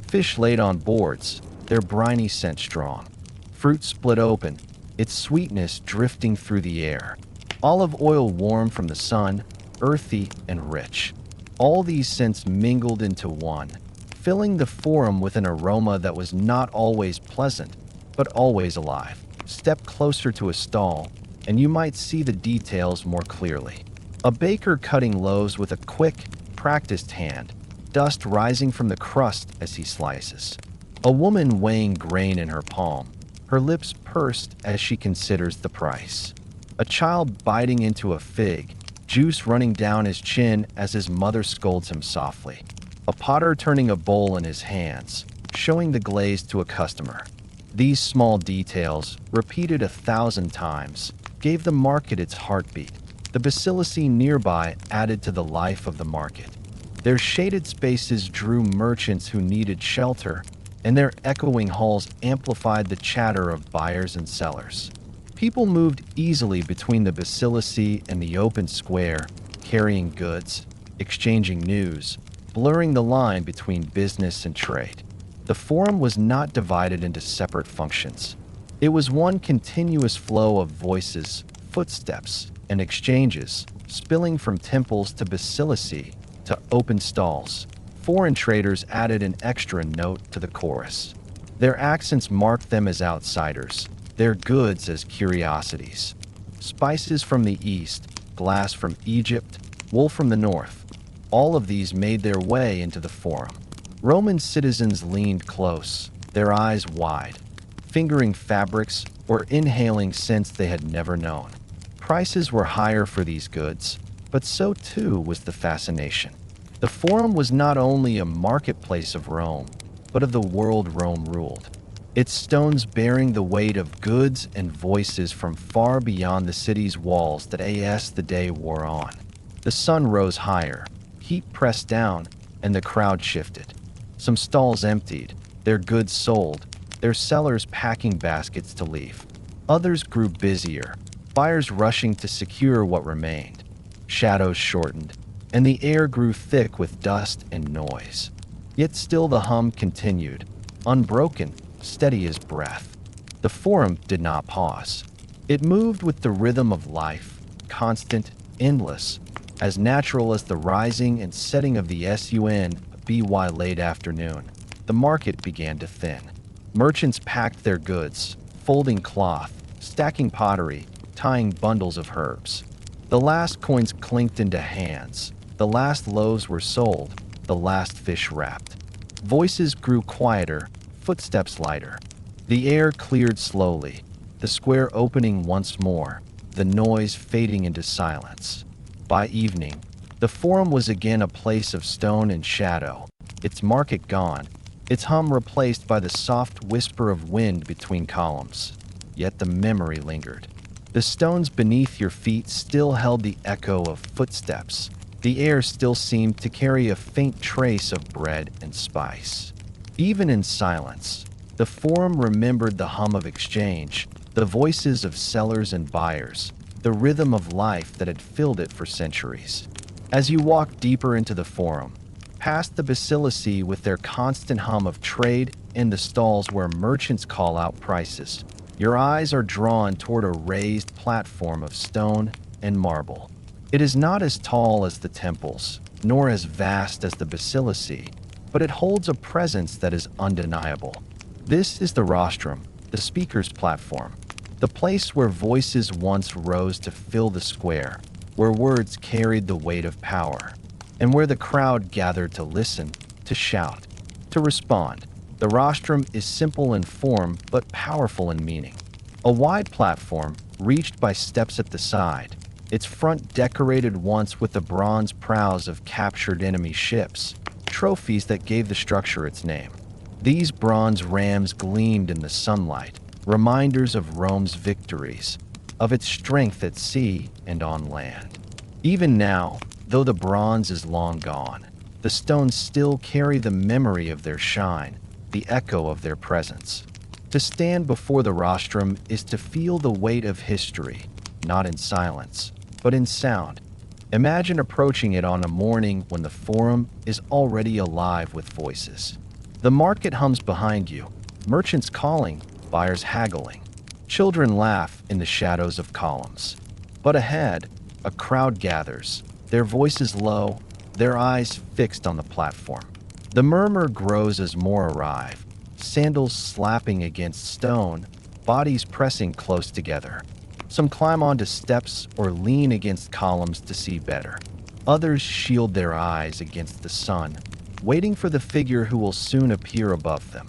Fish laid on boards, their briny scent strong. Fruit split open, its sweetness drifting through the air. Olive oil warm from the sun, earthy and rich. All these scents mingled into one, filling the forum with an aroma that was not always pleasant, but always alive. Step closer to a stall, and you might see the details more clearly. A baker cutting loaves with a quick, practiced hand, dust rising from the crust as he slices. A woman weighing grain in her palm, her lips pursed as she considers the price. A child biting into a fig, juice running down his chin as his mother scolds him softly. A potter turning a bowl in his hands, showing the glaze to a customer. These small details, repeated 1,000 times, gave the market its heartbeat. The bacilli nearby added to the life of the market. Their shaded spaces drew merchants who needed shelter, and their echoing halls amplified the chatter of buyers and sellers. People moved easily between the bacilli and the open square, carrying goods, exchanging news, blurring the line between business and trade. The forum was not divided into separate functions. It was one continuous flow of voices, footsteps, and exchanges, spilling from temples to bacilli to open stalls. Foreign traders added an extra note to the chorus. Their accents marked them as outsiders, their goods as curiosities. Spices from the east, glass from Egypt, wool from the north. All of these made their way into the forum. Roman citizens leaned close, their eyes wide, fingering fabrics or inhaling scents they had never known. Prices were higher for these goods, but so too was the fascination. The forum was not only a marketplace of Rome, but of the world Rome ruled. Its stones bearing the weight of goods and voices from far beyond the city's walls that as the day wore on. The sun rose higher, heat pressed down, and the crowd shifted. Some stalls emptied, their goods sold, their sellers packing baskets to leave. Others grew busier, buyers rushing to secure what remained. Shadows shortened, and the air grew thick with dust and noise. Yet still the hum continued, unbroken, steady as breath. The forum did not pause. It moved with the rhythm of life, constant, endless, as natural as the rising and setting of the sun late afternoon. The market began to thin. Merchants packed their goods, folding cloth, stacking pottery, tying bundles of herbs. The last coins clinked into hands. The last loaves were sold. The last fish wrapped. Voices grew quieter, footsteps lighter. The air cleared slowly, the square opening once more, the noise fading into silence. By evening, the forum was again a place of stone and shadow, its market gone, its hum replaced by the soft whisper of wind between columns. Yet the memory lingered. The stones beneath your feet still held the echo of footsteps. The air still seemed to carry a faint trace of bread and spice. Even in silence, the forum remembered the hum of exchange, the voices of sellers and buyers, the rhythm of life that had filled it for centuries. As you walk deeper into the forum, past the basilicity with their constant hum of trade and the stalls where merchants call out prices, your eyes are drawn toward a raised platform of stone and marble. It is not as tall as the temples, nor as vast as the basilicity, but it holds a presence that is undeniable. This is the rostrum, the speaker's platform, the place where voices once rose to fill the square, where words carried the weight of power, and where the crowd gathered to listen, to shout, to respond. The rostrum is simple in form but powerful in meaning. A wide platform, reached by steps at the side, its front decorated once with the bronze prows of captured enemy ships, trophies that gave the structure its name. These bronze rams gleamed in the sunlight, reminders of Rome's victories, of its strength at sea and on land. Even now, though the bronze is long gone, the stones still carry the memory of their shine, the echo of their presence. To stand before the rostrum is to feel the weight of history, not in silence, but in sound. Imagine approaching it on a morning when the forum is already alive with voices. The market hums behind you, merchants calling, buyers haggling. Children laugh in the shadows of columns. But ahead, a crowd gathers, their voices low, their eyes fixed on the platform. The murmur grows as more arrive, sandals slapping against stone, bodies pressing close together. Some climb onto steps or lean against columns to see better. Others shield their eyes against the sun, waiting for the figure who will soon appear above them.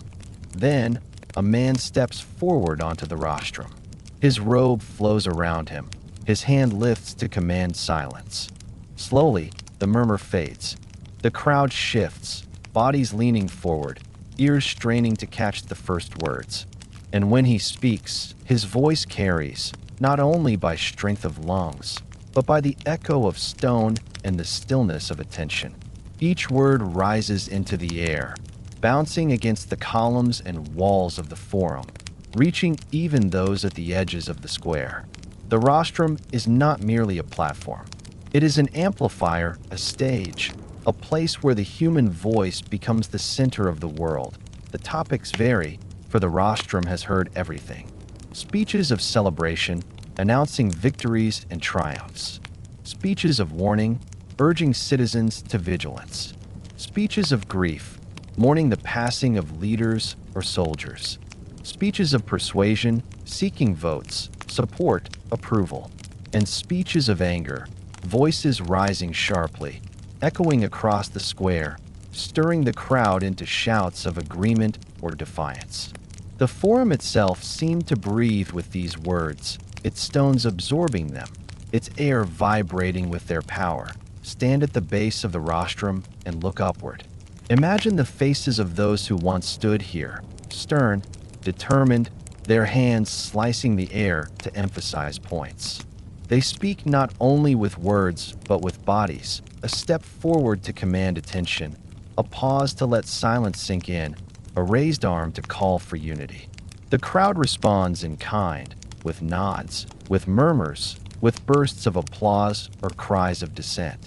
Then, a man steps forward onto the rostrum. His robe flows around him. His hand lifts to command silence. Slowly, the murmur fades. The crowd shifts, bodies leaning forward, ears straining to catch the first words. And when he speaks, his voice carries, not only by strength of lungs, but by the echo of stone and the stillness of attention. Each word rises into the air, bouncing against the columns and walls of the forum, reaching even those at the edges of the square. The rostrum is not merely a platform. It is an amplifier, a stage, a place where the human voice becomes the center of the world. The topics vary, for the rostrum has heard everything. Speeches of celebration, announcing victories and triumphs. Speeches of warning, urging citizens to vigilance. Speeches of grief, mourning the passing of leaders or soldiers. Speeches of persuasion, seeking votes, support, approval. And speeches of anger, voices rising sharply, echoing across the square, stirring the crowd into shouts of agreement or defiance. The forum itself seemed to breathe with these words, its stones absorbing them, its air vibrating with their power. Stand at the base of the rostrum and look upward. Imagine the faces of those who once stood here, stern, determined, their hands slicing the air to emphasize points. They speak not only with words, but with bodies, a step forward to command attention, a pause to let silence sink in, a raised arm to call for unity. The crowd responds in kind, with nods, with murmurs, with bursts of applause or cries of dissent.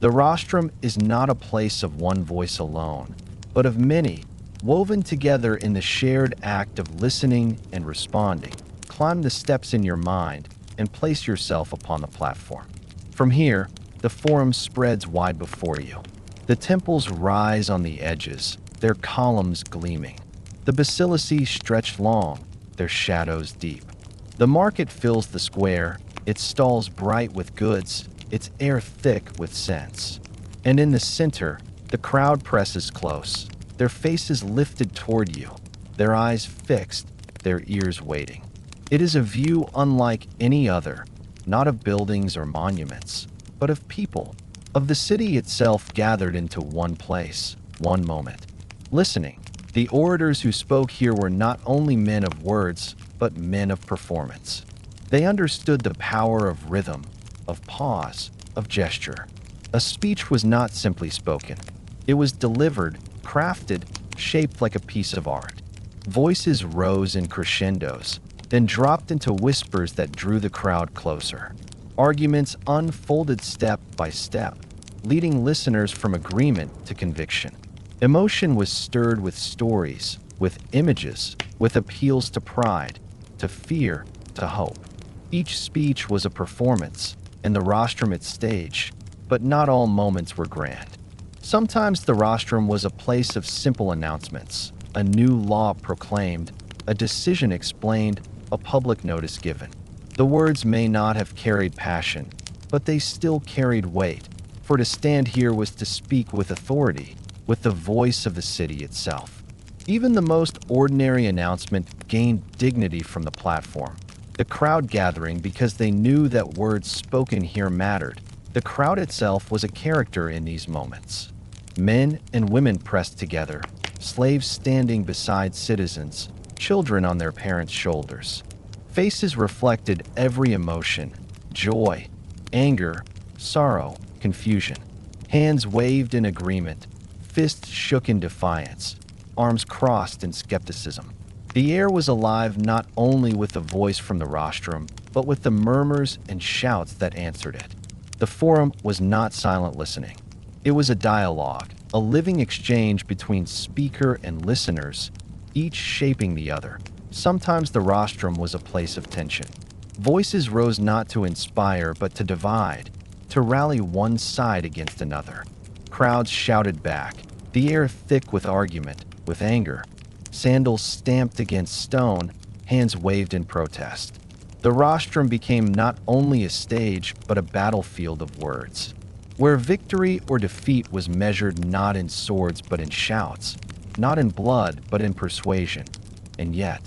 The rostrum is not a place of one voice alone, but of many, woven together in the shared act of listening and responding. Climb the steps in your mind and place yourself upon the platform. From here, the forum spreads wide before you. The temples rise on the edges, their columns gleaming. The basilicity stretch long, their shadows deep. The market fills the square, its stalls bright with goods, its air thick with scents. And in the center, the crowd presses close, their faces lifted toward you, their eyes fixed, their ears waiting. It is a view unlike any other, not of buildings or monuments, but of people, of the city itself gathered into one place, one moment. Listening, the orators who spoke here were not only men of words, but men of performance. They understood the power of rhythm, of pause, of gesture. A speech was not simply spoken. It was delivered, crafted, shaped like a piece of art. Voices rose in crescendos, then dropped into whispers that drew the crowd closer. Arguments unfolded step by step, leading listeners from agreement to conviction. Emotion was stirred with stories, with images, with appeals to pride, to fear, to hope. Each speech was a performance, and the rostrum its stage, but not all moments were grand. Sometimes the rostrum was a place of simple announcements, a new law proclaimed, a decision explained, a public notice given. The words may not have carried passion, but they still carried weight, for to stand here was to speak with authority, with the voice of the city itself. Even the most ordinary announcement gained dignity from the platform. The crowd gathering because they knew that words spoken here mattered. The crowd itself was a character in these moments. Men and women pressed together, slaves standing beside citizens, children on their parents' shoulders. Faces reflected every emotion: joy, anger, sorrow, confusion. Hands waved in agreement, fists shook in defiance, arms crossed in skepticism. The air was alive not only with the voice from the rostrum, but with the murmurs and shouts that answered it. The forum was not silent listening. It was a dialogue, a living exchange between speaker and listeners, each shaping the other. Sometimes the rostrum was a place of tension. Voices rose not to inspire, but to divide, to rally one side against another. Crowds shouted back, the air thick with argument, with anger. Sandals stamped against stone, hands waved in protest. The rostrum became not only a stage, but a battlefield of words, where victory or defeat was measured not in swords but in shouts, not in blood but in persuasion. And yet,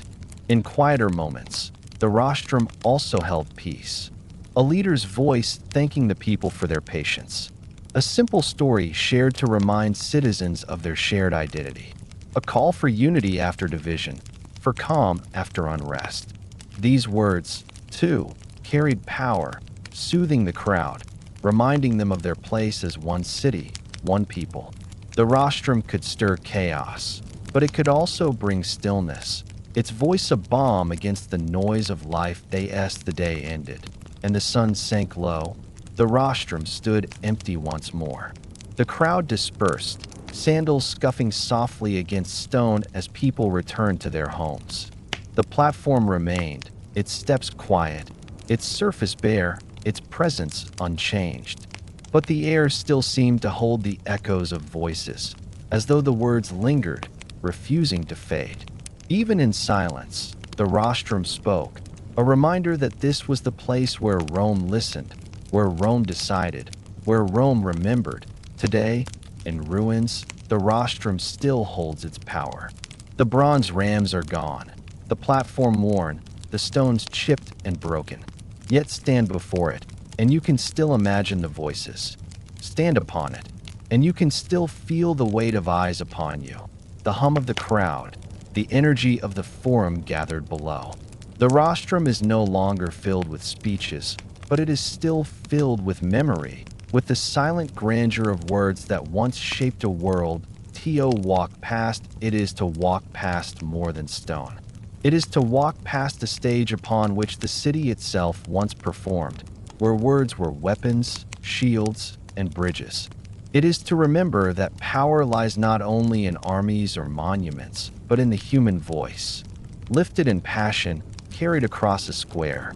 in quieter moments, the rostrum also held peace. A leader's voice thanking the people for their patience. A simple story shared to remind citizens of their shared identity. A call for unity after division, for calm after unrest. These words, too, carried power, soothing the crowd, reminding them of their place as one city, one people. The rostrum could stir chaos, but it could also bring stillness, its voice a balm against the noise of life day as the day ended, and the sun sank low. The rostrum stood empty once more. The crowd dispersed, sandals scuffing softly against stone as people returned to their homes. The platform remained, its steps quiet, its surface bare, its presence unchanged. But the air still seemed to hold the echoes of voices, as though the words lingered, refusing to fade. Even in silence, the rostrum spoke, a reminder that this was the place where Rome listened, where Rome decided, where Rome remembered. Today, in ruins, the rostrum still holds its power. The bronze rams are gone, the platform worn, the stones chipped and broken. Yet stand before it, and you can still imagine the voices. Stand upon it, and you can still feel the weight of eyes upon you, the hum of the crowd, the energy of the forum gathered below. The rostrum is no longer filled with speeches, but it is still filled with memory, with the silent grandeur of words that once shaped a world. To walk past, it is to walk past more than stone. It is to walk past the stage upon which the city itself once performed, where words were weapons, shields, and bridges. It is to remember that power lies not only in armies or monuments, but in the human voice, lifted in passion, carried across a square,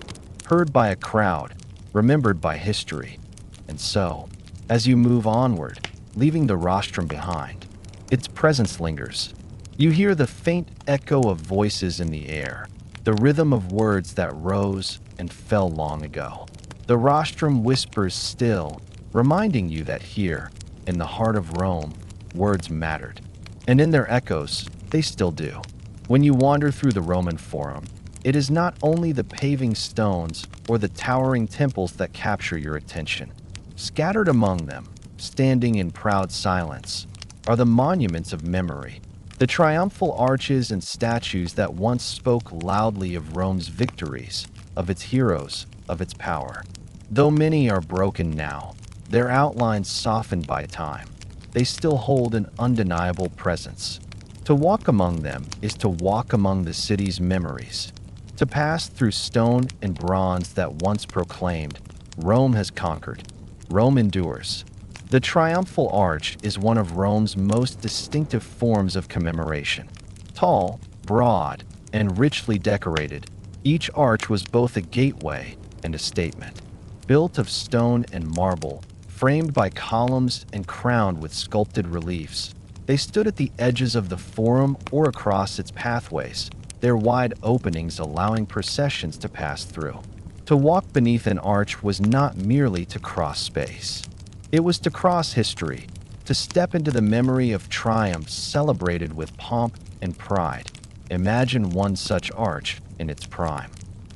heard by a crowd, remembered by history. And so, as you move onward, leaving the rostrum behind, its presence lingers. You hear the faint echo of voices in the air, the rhythm of words that rose and fell long ago. The rostrum whispers still, reminding you that here, in the heart of Rome, words mattered. And in their echoes, they still do. When you wander through the Roman Forum, it is not only the paving stones or the towering temples that capture your attention. Scattered among them, standing in proud silence, are the monuments of memory, the triumphal arches and statues that once spoke loudly of Rome's victories, of its heroes, of its power. Though many are broken now, their outlines softened by time, they still hold an undeniable presence. To walk among them is to walk among the city's memories, to pass through stone and bronze that once proclaimed, Rome has conquered, Rome endures. The triumphal arch is one of Rome's most distinctive forms of commemoration. Tall, broad, and richly decorated, each arch was both a gateway and a statement. Built of stone and marble, framed by columns and crowned with sculpted reliefs, they stood at the edges of the forum or across its pathways, their wide openings allowing processions to pass through. To walk beneath an arch was not merely to cross space. It was to cross history, to step into the memory of triumphs celebrated with pomp and pride. Imagine one such arch in its prime.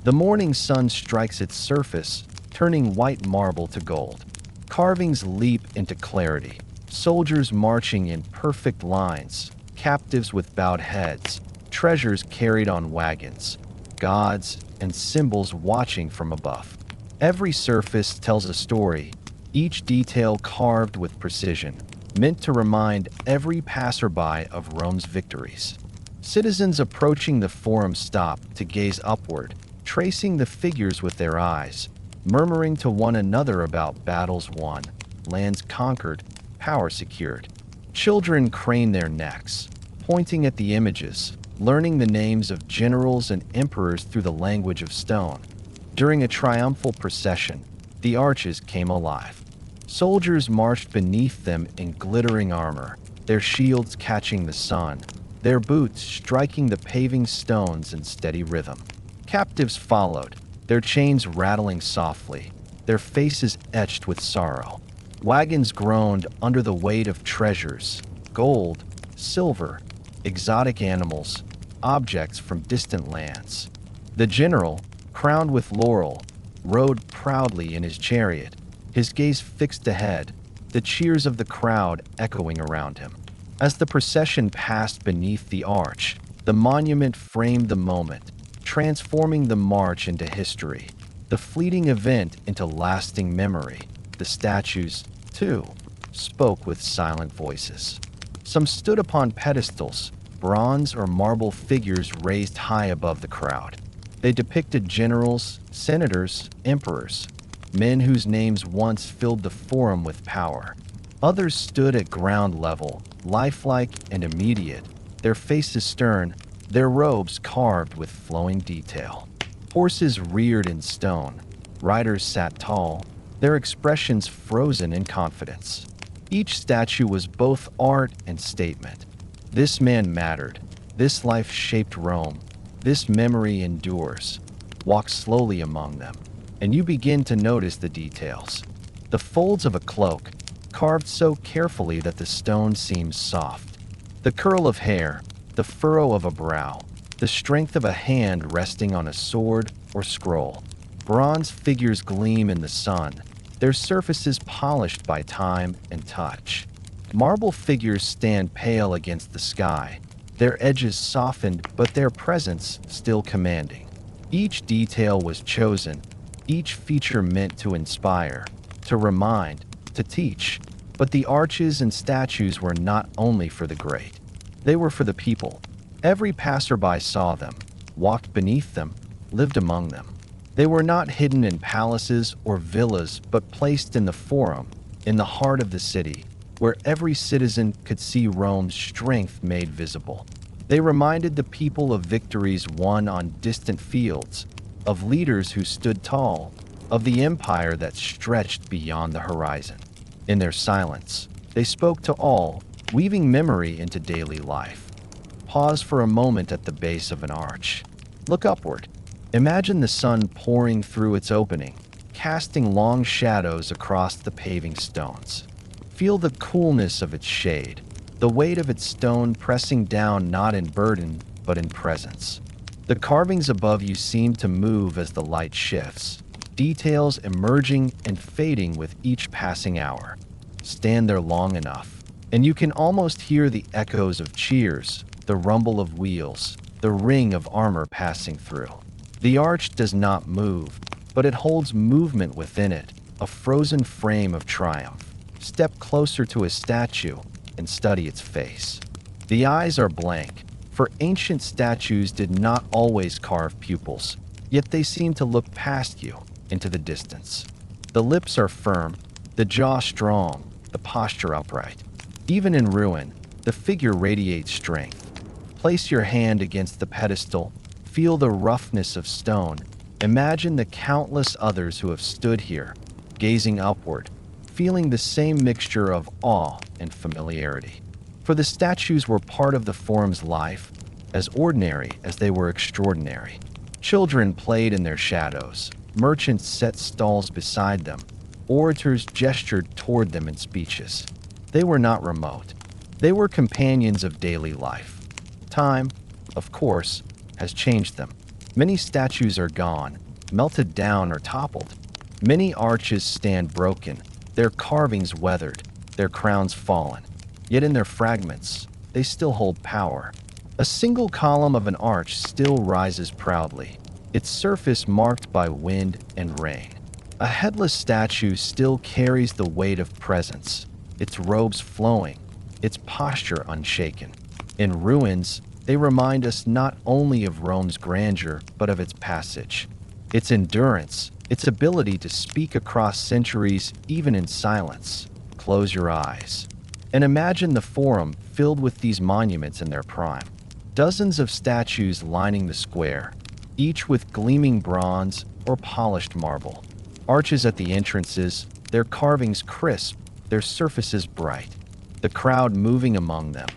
The morning sun strikes its surface, turning white marble to gold. Carvings leap into clarity, soldiers marching in perfect lines, captives with bowed heads, treasures carried on wagons, gods and symbols watching from above. Every surface tells a story, each detail carved with precision, meant to remind every passerby of Rome's victories. Citizens approaching the forum stop to gaze upward, tracing the figures with their eyes, murmuring to one another about battles won, lands conquered, power secured. Children crane their necks, pointing at the images, learning the names of generals and emperors through the language of stone. During a triumphal procession, the arches came alive. Soldiers marched beneath them in glittering armor, their shields catching the sun, their boots striking the paving stones in steady rhythm. Captives followed, their chains rattling softly, their faces etched with sorrow. Wagons groaned under the weight of treasures, gold, silver, exotic animals, objects from distant lands. The general, crowned with laurel, rode proudly in his chariot, his gaze fixed ahead, the cheers of the crowd echoing around him. As the procession passed beneath the arch, the monument framed the moment, transforming the march into history, the fleeting event into lasting memory. The statues, too, spoke with silent voices. Some stood upon pedestals, bronze or marble figures raised high above the crowd. They depicted generals, senators, emperors, men whose names once filled the forum with power. Others stood at ground level, lifelike and immediate, their faces stern, their robes carved with flowing detail. Horses reared in stone, riders sat tall, their expressions frozen in confidence. Each statue was both art and statement. This man mattered. This life shaped Rome. This memory endures. Walk slowly among them, and you begin to notice the details. The folds of a cloak, carved so carefully that the stone seems soft. The curl of hair, the furrow of a brow, the strength of a hand resting on a sword or scroll. Bronze figures gleam in the sun, their surfaces polished by time and touch. Marble figures stand pale against the sky, their edges softened but their presence still commanding. Each detail was chosen, each feature meant to inspire, to remind, to teach. But the arches and statues were not only for the great. They were for the people. Every passerby saw them, walked beneath them, lived among them. They were not hidden in palaces or villas, but placed in the forum, in the heart of the city, where every citizen could see Rome's strength made visible. They reminded the people of victories won on distant fields, of leaders who stood tall, of the empire that stretched beyond the horizon. In their silence, they spoke to all, weaving memory into daily life. Pause for a moment at the base of an arch. Look upward. Imagine the sun pouring through its opening, casting long shadows across the paving stones. Feel the coolness of its shade, the weight of its stone pressing down not in burden, but in presence. The carvings above you seem to move as the light shifts, details emerging and fading with each passing hour. Stand there long enough, and you can almost hear the echoes of cheers, the rumble of wheels, the ring of armor passing through. The arch does not move, but it holds movement within it, a frozen frame of triumph. Step closer to a statue and study its face. The eyes are blank, for ancient statues did not always carve pupils, yet they seem to look past you, into the distance. The lips are firm, the jaw strong, the posture upright. Even in ruin, the figure radiates strength. Place your hand against the pedestal, feel the roughness of stone. Imagine the countless others who have stood here, gazing upward, feeling the same mixture of awe and familiarity. For the statues were part of the forum's life, as ordinary as they were extraordinary. Children played in their shadows, merchants set stalls beside them, orators gestured toward them in speeches. They were not remote. They were companions of daily life. Time, of course, has changed them. Many statues are gone, melted down or toppled. Many arches stand broken, their carvings weathered, their crowns fallen. Yet in their fragments, they still hold power. A single column of an arch still rises proudly, its surface marked by wind and rain. A headless statue still carries the weight of presence, its robes flowing, its posture unshaken. In ruins, they remind us not only of Rome's grandeur, but of its passage, its endurance, its ability to speak across centuries even in silence. Close your eyes and imagine the forum filled with these monuments in their prime. Dozens of statues lining the square, each with gleaming bronze or polished marble. Arches at the entrances, their carvings crisp, their surfaces bright. The crowd moving among them,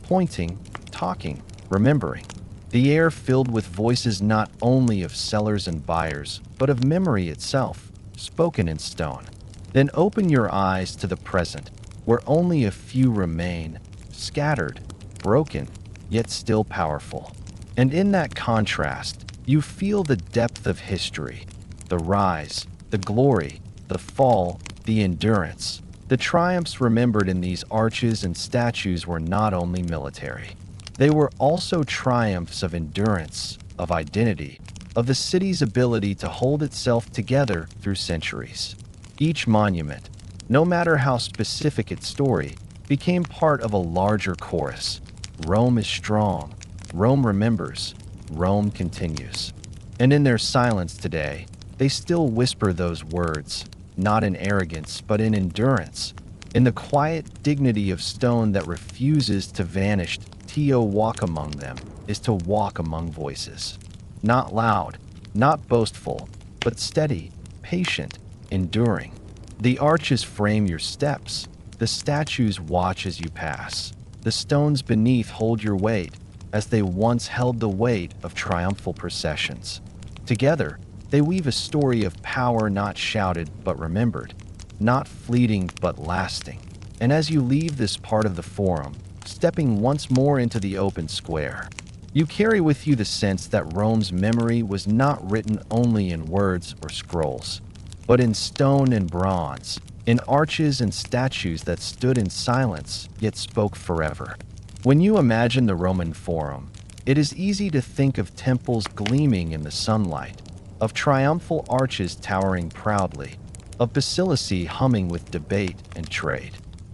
pointing, talking, remembering. The air filled with voices not only of sellers and buyers, but of memory itself, spoken in stone. Then open your eyes to the present, where only a few remain, scattered, broken, yet still powerful. And in that contrast, you feel the depth of history, the rise, the glory, the fall, the endurance. The triumphs remembered in these arches and statues were not only military. They were also triumphs of endurance, of identity, of the city's ability to hold itself together through centuries. Each monument, no matter how specific its story, became part of a larger chorus. Rome is strong. Rome remembers. Rome continues. And in their silence today, they still whisper those words, not in arrogance, but in endurance, in the quiet dignity of stone that refuses to vanish. To walk among them is to walk among voices. Not loud, not boastful, but steady, patient, enduring. The arches frame your steps. The statues watch as you pass. The stones beneath hold your weight, as they once held the weight of triumphal processions. Together, they weave a story of power not shouted but remembered, not fleeting but lasting. And as you leave this part of the forum, stepping once more into the open square, you carry with you the sense that Rome's memory was not written only in words or scrolls, but in stone and bronze, in arches and statues that stood in silence yet spoke forever. When you imagine the Roman Forum, it is easy to think of temples gleaming in the sunlight, of triumphal arches towering proudly, of basilicae humming with debate and trade.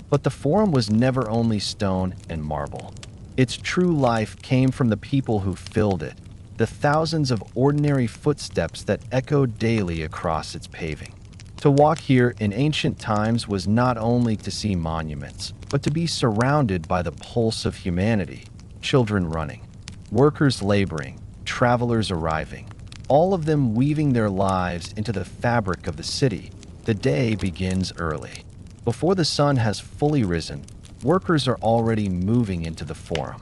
But the Forum was never only stone and marble. Its true life came from the people who filled it, the thousands of ordinary footsteps that echoed daily across its paving. To walk here in ancient times was not only to see monuments, but to be surrounded by the pulse of humanity, children running, workers laboring, travelers arriving, all of them weaving their lives into the fabric of the city. The day begins early. Before the sun has fully risen, workers are already moving into the forum.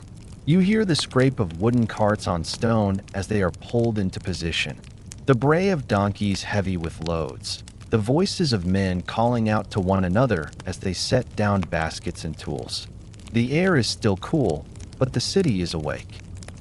You hear the scrape of wooden carts on stone as they are pulled into position, the bray of donkeys heavy with loads, the voices of men calling out to one another as they set down baskets and tools. The air is still cool, but the city is awake.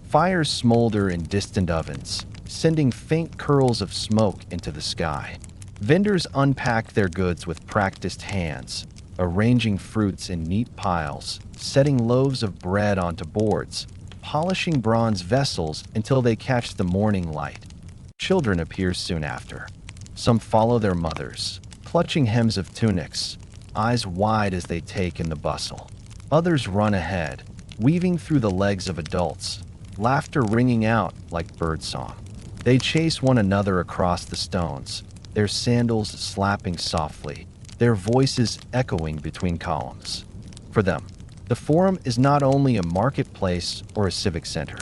Fires smolder in distant ovens, sending faint curls of smoke into the sky. Vendors unpack their goods with practiced hands, arranging fruits in neat piles, setting loaves of bread onto boards, polishing bronze vessels until they catch the morning light. Children appear soon after. Some follow their mothers, clutching hems of tunics, eyes wide as they take in the bustle. Others run ahead, weaving through the legs of adults, laughter ringing out like birdsong. They chase one another across the stones, their sandals slapping softly, their voices echoing between columns. For them, the Forum is not only a marketplace or a civic center.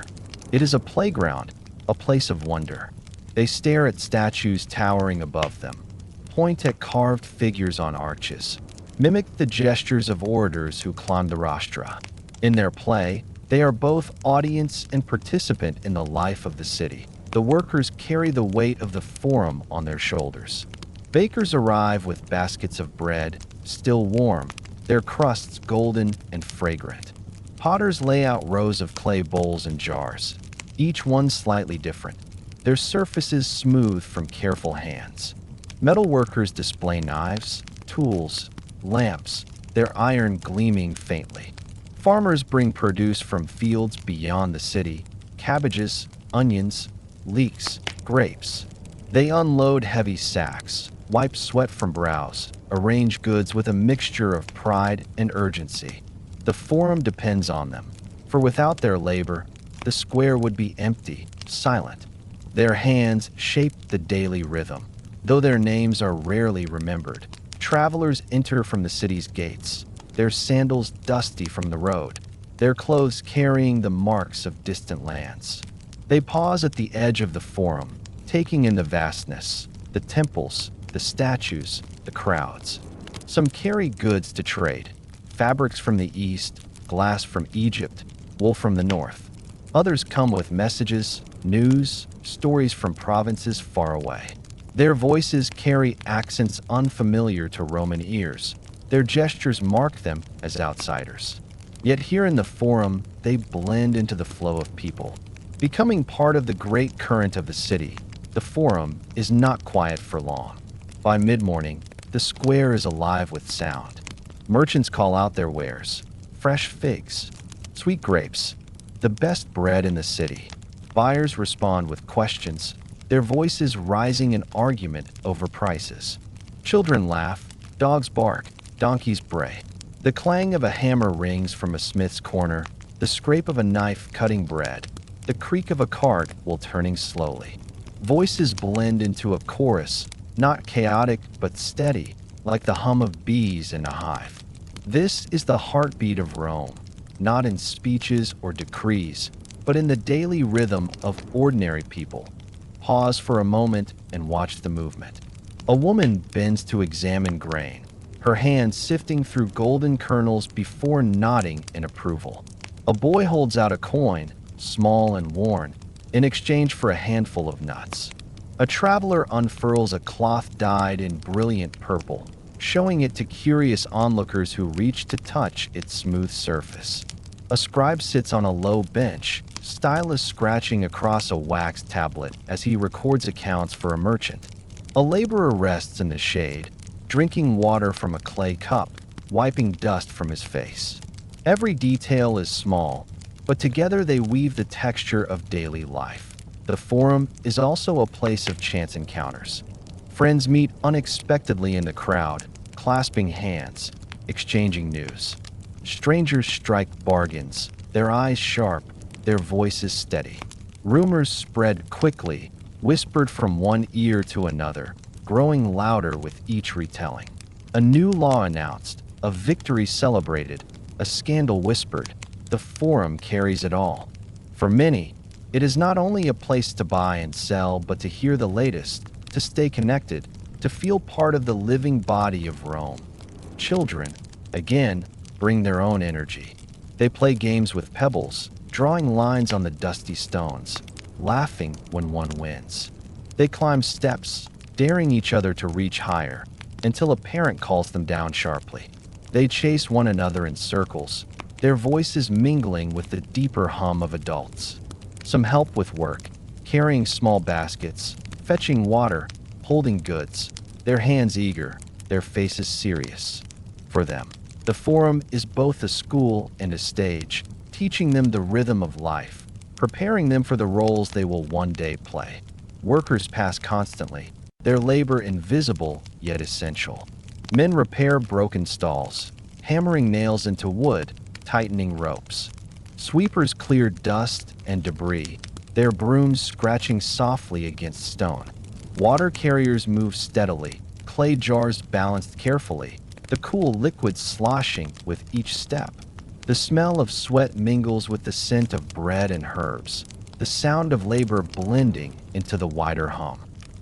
It is a playground, a place of wonder. They stare at statues towering above them, point at carved figures on arches, mimic the gestures of orators who climb the rostra. In their play, they are both audience and participant in the life of the city. The workers carry the weight of the Forum on their shoulders. Bakers arrive with baskets of bread, still warm, their crusts golden and fragrant. Potters lay out rows of clay bowls and jars, each one slightly different, their surfaces smooth from careful hands. Metal workers display knives, tools, lamps, their iron gleaming faintly. Farmers bring produce from fields beyond the city, cabbages, onions, leeks, grapes. They unload heavy sacks, wipe sweat from brows, arrange goods with a mixture of pride and urgency. The Forum depends on them, for without their labor, the square would be empty, silent. Their hands shape the daily rhythm. Though their names are rarely remembered, travelers enter from the city's gates, their sandals dusty from the road, their clothes carrying the marks of distant lands. They pause at the edge of the Forum, taking in the vastness, the temples, the statues, the crowds. Some carry goods to trade, fabrics from the east, glass from Egypt, wool from the north. Others come with messages, news, stories from provinces far away. Their voices carry accents unfamiliar to Roman ears. Their gestures mark them as outsiders. Yet here in the Forum, they blend into the flow of people. Becoming part of the great current of the city, the Forum is not quiet for long. By mid-morning, the square is alive with sound. Merchants call out their wares: fresh figs, sweet grapes, the best bread in the city. Buyers respond with questions, their voices rising in argument over prices. Children laugh, dogs bark, donkeys bray. The clang of a hammer rings from a smith's corner, the scrape of a knife cutting bread, the creak of a cart while turning slowly. Voices blend into a chorus, not chaotic but steady, like the hum of bees in a hive. This is the heartbeat of Rome, not in speeches or decrees, but in the daily rhythm of ordinary people. Pause for a moment and watch the movement. A woman bends to examine grain, her hand sifting through golden kernels before nodding in approval. A boy holds out a coin, small and worn, in exchange for a handful of nuts. A traveler unfurls a cloth dyed in brilliant purple, showing it to curious onlookers who reach to touch its smooth surface. A scribe sits on a low bench, stylus scratching across a wax tablet as he records accounts for a merchant. A laborer rests in the shade, drinking water from a clay cup, wiping dust from his face. Every detail is small, but together they weave the texture of daily life. The Forum is also a place of chance encounters. Friends meet unexpectedly in the crowd, clasping hands, exchanging news. Strangers strike bargains, their eyes sharp, their voices steady. Rumors spread quickly, whispered from one ear to another, growing louder with each retelling. A new law announced, a victory celebrated, a scandal whispered. The Forum carries it all. For many, it is not only a place to buy and sell, but to hear the latest, to stay connected, to feel part of the living body of Rome. Children, again, bring their own energy. They play games with pebbles, drawing lines on the dusty stones, laughing when one wins. They climb steps, daring each other to reach higher, until a parent calls them down sharply. They chase one another in circles, their voices mingling with the deeper hum of adults. Some help with work, carrying small baskets, fetching water, holding goods, their hands eager, their faces serious. For them, the forum is both a school and a stage, teaching them the rhythm of life, preparing them for the roles they will one day play. Workers pass constantly, their labor invisible yet essential. Men repair broken stalls, hammering nails into wood, tightening ropes. Sweepers clear dust and debris, their brooms scratching softly against stone. Water carriers move steadily, clay jars balanced carefully, the cool liquid sloshing with each step. The smell of sweat mingles with the scent of bread and herbs, the sound of labor blending into the wider hum.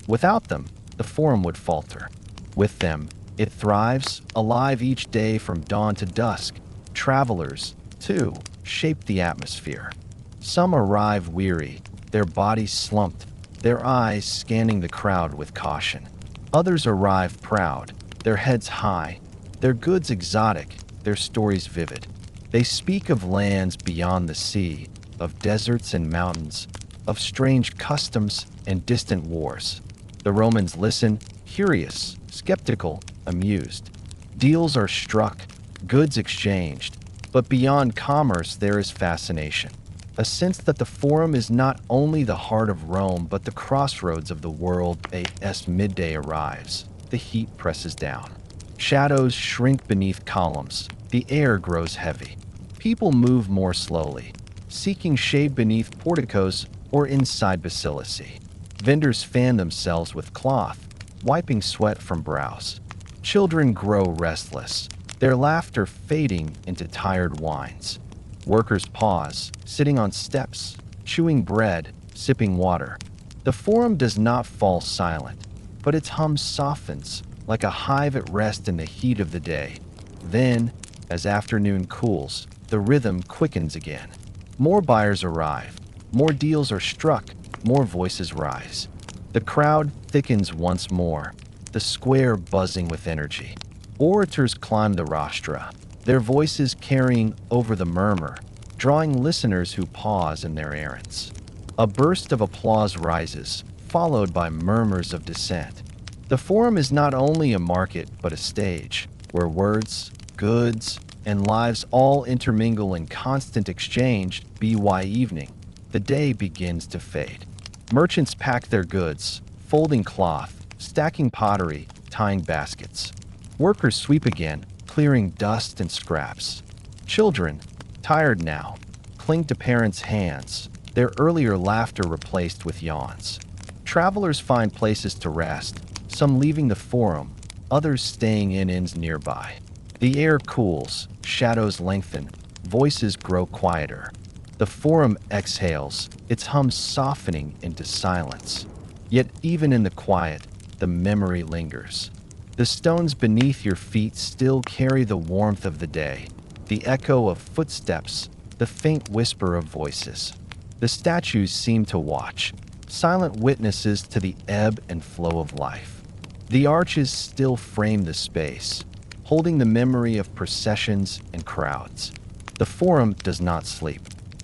Without them, the forum would falter. With them, it thrives, alive each day from dawn to dusk. Travelers, too, shape the atmosphere. Some arrive weary, their bodies slumped, their eyes scanning the crowd with caution. Others arrive proud, their heads high, their goods exotic, their stories vivid. They speak of lands beyond the sea, of deserts and mountains, of strange customs and distant wars. The Romans listen, curious, skeptical, amused. Deals are struck, goods exchanged, but beyond commerce there is fascination. A sense that the forum is not only the heart of Rome, but the crossroads of the world. As midday arrives, the heat presses down. Shadows shrink beneath columns, the air grows heavy. People move more slowly, seeking shade beneath porticos or inside basilici. Vendors fan themselves with cloth, wiping sweat from brows. Children grow restless, their laughter fading into tired whines. Workers pause, sitting on steps, chewing bread, sipping water. The forum does not fall silent, but its hum softens, like a hive at rest in the heat of the day. Then, as afternoon cools, the rhythm quickens again. More buyers arrive, more deals are struck, more voices rise. The crowd thickens once more, the square buzzing with energy. Orators climb the rostra, their voices carrying over the murmur, drawing listeners who pause in their errands. A burst of applause rises, followed by murmurs of dissent. The forum is not only a market, but a stage, where words, goods, and lives all intermingle in constant exchange. By evening, the day begins to fade. Merchants pack their goods, folding cloth, stacking pottery, tying baskets. Workers sweep again, clearing dust and scraps. Children, tired now, cling to parents' hands, their earlier laughter replaced with yawns. Travelers find places to rest, some leaving the forum, others staying in inns nearby. The air cools, shadows lengthen, voices grow quieter. The forum exhales, its hum softening into silence. Yet even in the quiet, the memory lingers. The stones beneath your feet still carry the warmth of the day, the echo of footsteps, the faint whisper of voices. The statues seem to watch, silent witnesses to the ebb and flow of life. The arches still frame the space, holding the memory of processions and crowds. The forum does not sleep.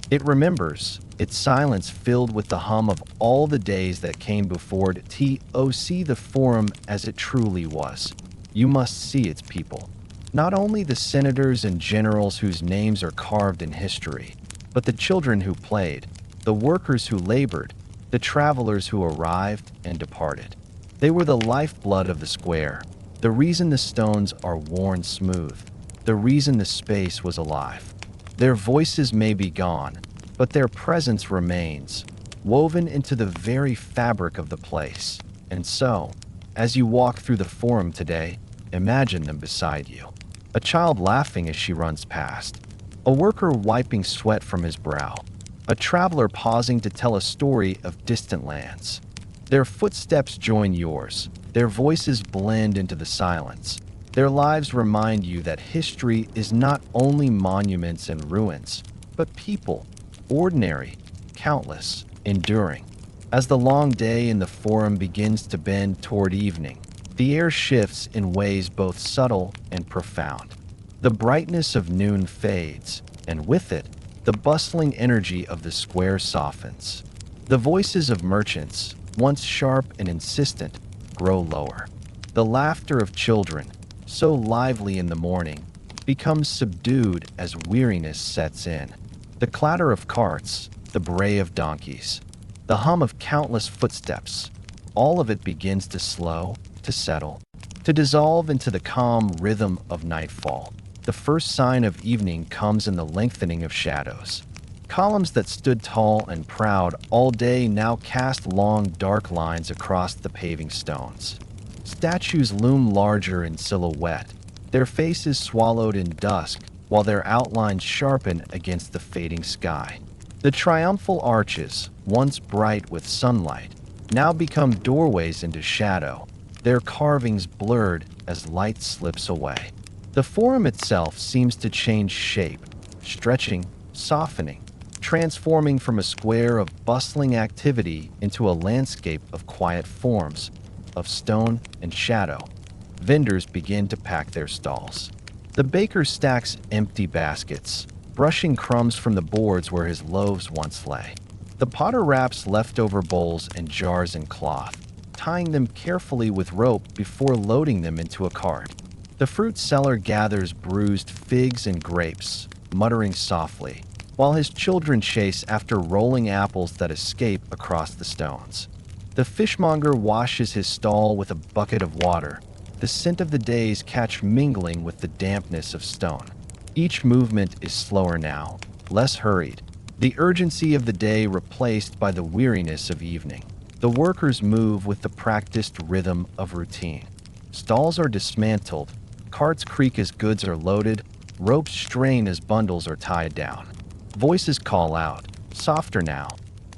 It remembers, its silence filled with the hum of all the days that came before it. See the forum as it truly was. You must see its people. Not only the senators and generals whose names are carved in history, but the children who played, the workers who labored, the travelers who arrived and departed. They were the lifeblood of the square, the reason the stones are worn smooth, the reason the space was alive. Their voices may be gone, but their presence remains, woven into the very fabric of the place. And so, as you walk through the forum today, imagine them beside you. A child laughing as she runs past, a worker wiping sweat from his brow, a traveler pausing to tell a story of distant lands. Their footsteps join yours, their voices blend into the silence. Their lives remind you that history is not only monuments and ruins, but people, ordinary, countless, enduring. As the long day in the Forum begins to bend toward evening, the air shifts in ways both subtle and profound. The brightness of noon fades, and with it, the bustling energy of the square softens. The voices of merchants, once sharp and insistent, grow lower. The laughter of children, so lively in the morning, becomes subdued as weariness sets in. The clatter of carts, the bray of donkeys, the hum of countless footsteps, all of it begins to slow, to settle, to dissolve into the calm rhythm of nightfall. The first sign of evening comes in the lengthening of shadows. Columns that stood tall and proud all day now cast long, dark lines across the paving stones. Statues loom larger in silhouette, their faces swallowed in dusk while their outlines sharpen against the fading sky. The triumphal arches, once bright with sunlight, now become doorways into shadow, their carvings blurred as light slips away. The Forum itself seems to change shape, stretching, softening, transforming from a square of bustling activity into a landscape of quiet forms, of stone and shadow. Vendors begin to pack their stalls. The baker stacks empty baskets, brushing crumbs from the boards where his loaves once lay. The potter wraps leftover bowls and jars in cloth, tying them carefully with rope before loading them into a cart. The fruit seller gathers bruised figs and grapes, muttering softly, while his children chase after rolling apples that escape across the stones. The fishmonger washes his stall with a bucket of water, the scent of the days catch mingling with the dampness of stone. Each movement is slower now, less hurried, the urgency of the day replaced by the weariness of evening. The workers move with the practiced rhythm of routine. Stalls are dismantled, carts creak as goods are loaded, ropes strain as bundles are tied down. Voices call out, softer now,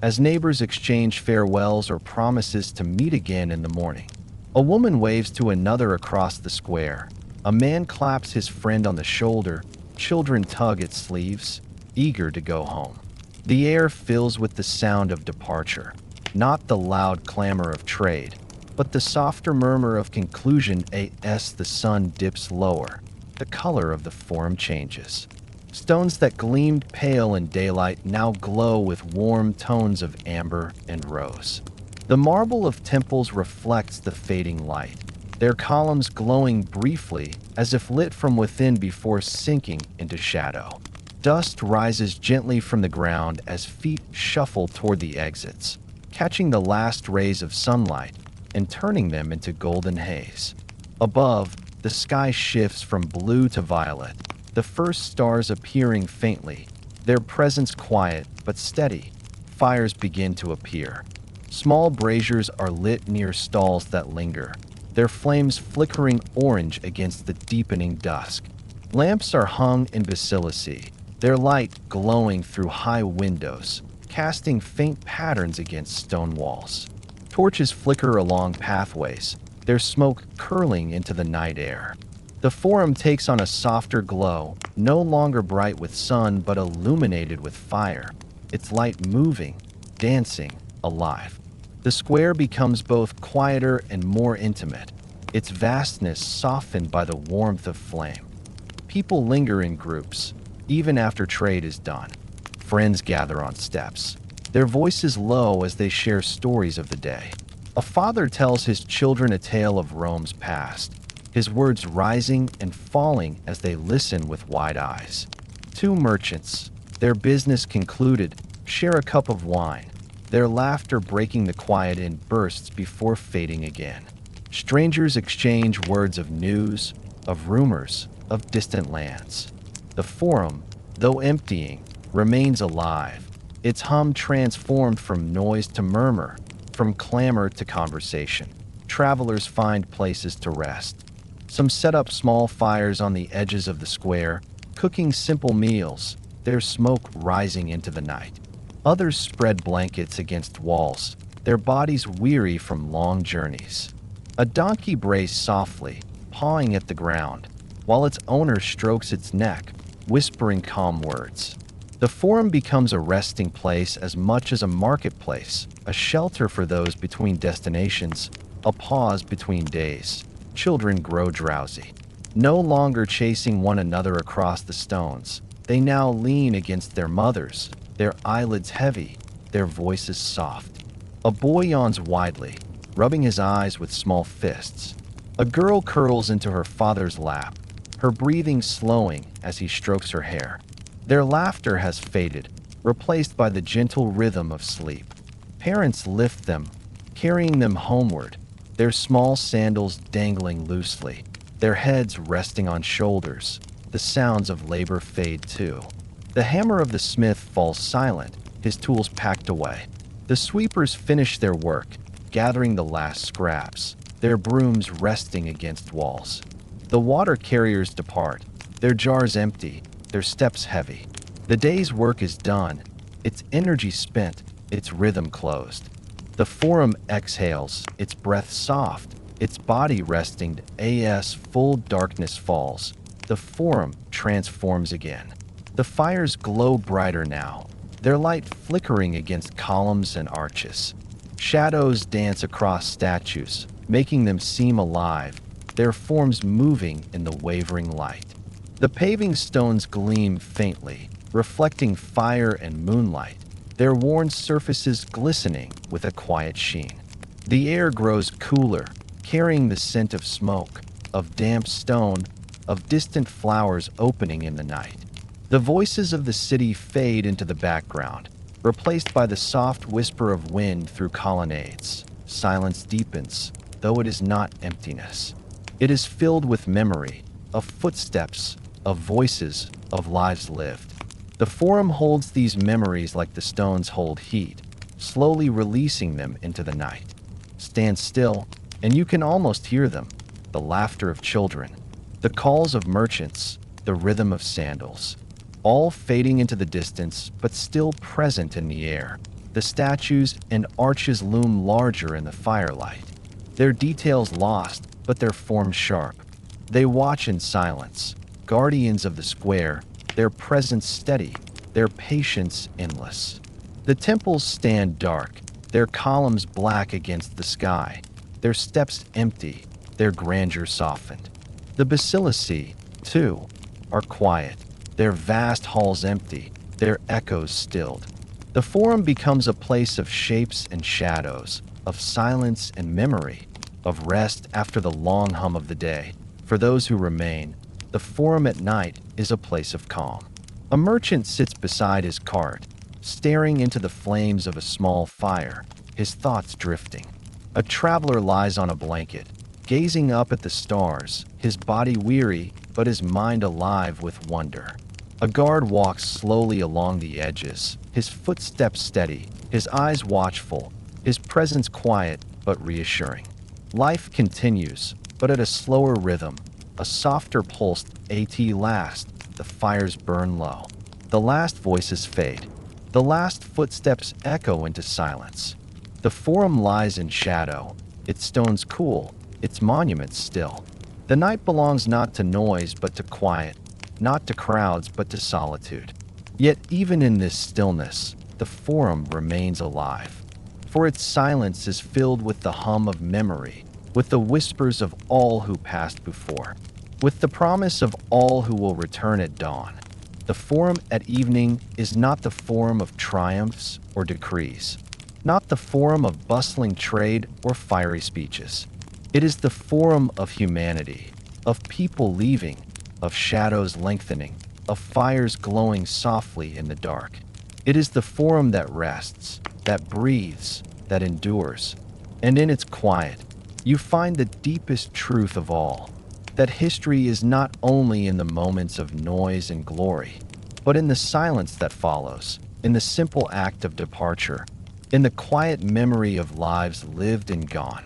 as neighbors exchange farewells or promises to meet again in the morning. A woman waves to another across the square. A man claps his friend on the shoulder. Children tug at sleeves, eager to go home. The air fills with the sound of departure, not the loud clamor of trade, but the softer murmur of conclusion as the sun dips lower. The color of the Forum changes. Stones that gleamed pale in daylight now glow with warm tones of amber and rose. The marble of temples reflects the fading light, their columns glowing briefly as if lit from within before sinking into shadow. Dust rises gently from the ground as feet shuffle toward the exits, catching the last rays of sunlight and turning them into golden haze. Above, the sky shifts from blue to violet, the first stars appearing faintly, their presence quiet but steady. Fires begin to appear. Small braziers are lit near stalls that linger, their flames flickering orange against the deepening dusk. Lamps are hung in basilicae, their light glowing through high windows, casting faint patterns against stone walls. Torches flicker along pathways, their smoke curling into the night air. The Forum takes on a softer glow, no longer bright with sun but illuminated with fire, its light moving, dancing, alive. The square becomes both quieter and more intimate, its vastness softened by the warmth of flame. People linger in groups, even after trade is done. Friends gather on steps, their voices low as they share stories of the day. A father tells his children a tale of Rome's past, his words rising and falling as they listen with wide eyes. Two merchants, their business concluded, share a cup of wine, their laughter breaking the quiet in bursts before fading again. Strangers exchange words of news, of rumors, of distant lands. The Forum, though emptying, remains alive, its hum transformed from noise to murmur, from clamor to conversation. Travelers find places to rest. Some set up small fires on the edges of the square, cooking simple meals, their smoke rising into the night. Others spread blankets against walls, their bodies weary from long journeys. A donkey brays softly, pawing at the ground, while its owner strokes its neck, whispering calm words. The Forum becomes a resting place as much as a marketplace, a shelter for those between destinations, a pause between days. Children grow drowsy. No longer chasing one another across the stones, they now lean against their mothers, their eyelids heavy, their voices soft. A boy yawns widely, rubbing his eyes with small fists. A girl curls into her father's lap, her breathing slowing as he strokes her hair. Their laughter has faded, replaced by the gentle rhythm of sleep. Parents lift them, carrying them homeward, their small sandals dangling loosely, their heads resting on shoulders. The sounds of labor fade too. The hammer of the smith falls silent, his tools packed away. The sweepers finish their work, gathering the last scraps, their brooms resting against walls. The water carriers depart, their jars empty, their steps heavy. The day's work is done, its energy spent, its rhythm closed. The Forum exhales, its breath soft, its body resting as full darkness falls. The Forum transforms again. The fires glow brighter now, their light flickering against columns and arches. Shadows dance across statues, making them seem alive, their forms moving in the wavering light. The paving stones gleam faintly, reflecting fire and moonlight, their worn surfaces glistening with a quiet sheen. The air grows cooler, carrying the scent of smoke, of damp stone, of distant flowers opening in the night. The voices of the city fade into the background, replaced by the soft whisper of wind through colonnades. Silence deepens, though it is not emptiness. It is filled with memory, of footsteps, of voices, of lives lived. The Forum holds these memories like the stones hold heat, slowly releasing them into the night. Stand still, and you can almost hear them, the laughter of children, the calls of merchants, the rhythm of sandals, all fading into the distance but still present in the air. The statues and arches loom larger in the firelight, their details lost but their forms sharp. They watch in silence, guardians of the square, their presence steady, their patience endless. The temples stand dark, their columns black against the sky, their steps empty, their grandeur softened. The basilicii, too, are quiet, their vast halls empty, their echoes stilled. The Forum becomes a place of shapes and shadows, of silence and memory, of rest after the long hum of the day. For those who remain, the Forum at night is a place of calm. A merchant sits beside his cart, staring into the flames of a small fire, his thoughts drifting. A traveler lies on a blanket, gazing up at the stars, his body weary but his mind alive with wonder. A guard walks slowly along the edges, his footsteps steady, his eyes watchful, his presence quiet but reassuring. Life continues, but at a slower rhythm, a softer pulse. At last, the fires burn low. The last voices fade. The last footsteps echo into silence. The Forum lies in shadow, its stones cool, its monuments still. The night belongs not to noise but to quiet, not to crowds but to solitude. Yet even in this stillness, the Forum remains alive, for its silence is filled with the hum of memory, with the whispers of all who passed before, with the promise of all who will return at dawn. The Forum at evening is not the Forum of triumphs or decrees, not the Forum of bustling trade or fiery speeches. It is the Forum of humanity, of people leaving, of shadows lengthening, of fires glowing softly in the dark. It is the Forum that rests, that breathes, that endures. And in its quiet, you find the deepest truth of all, that history is not only in the moments of noise and glory, but in the silence that follows, in the simple act of departure, in the quiet memory of lives lived and gone.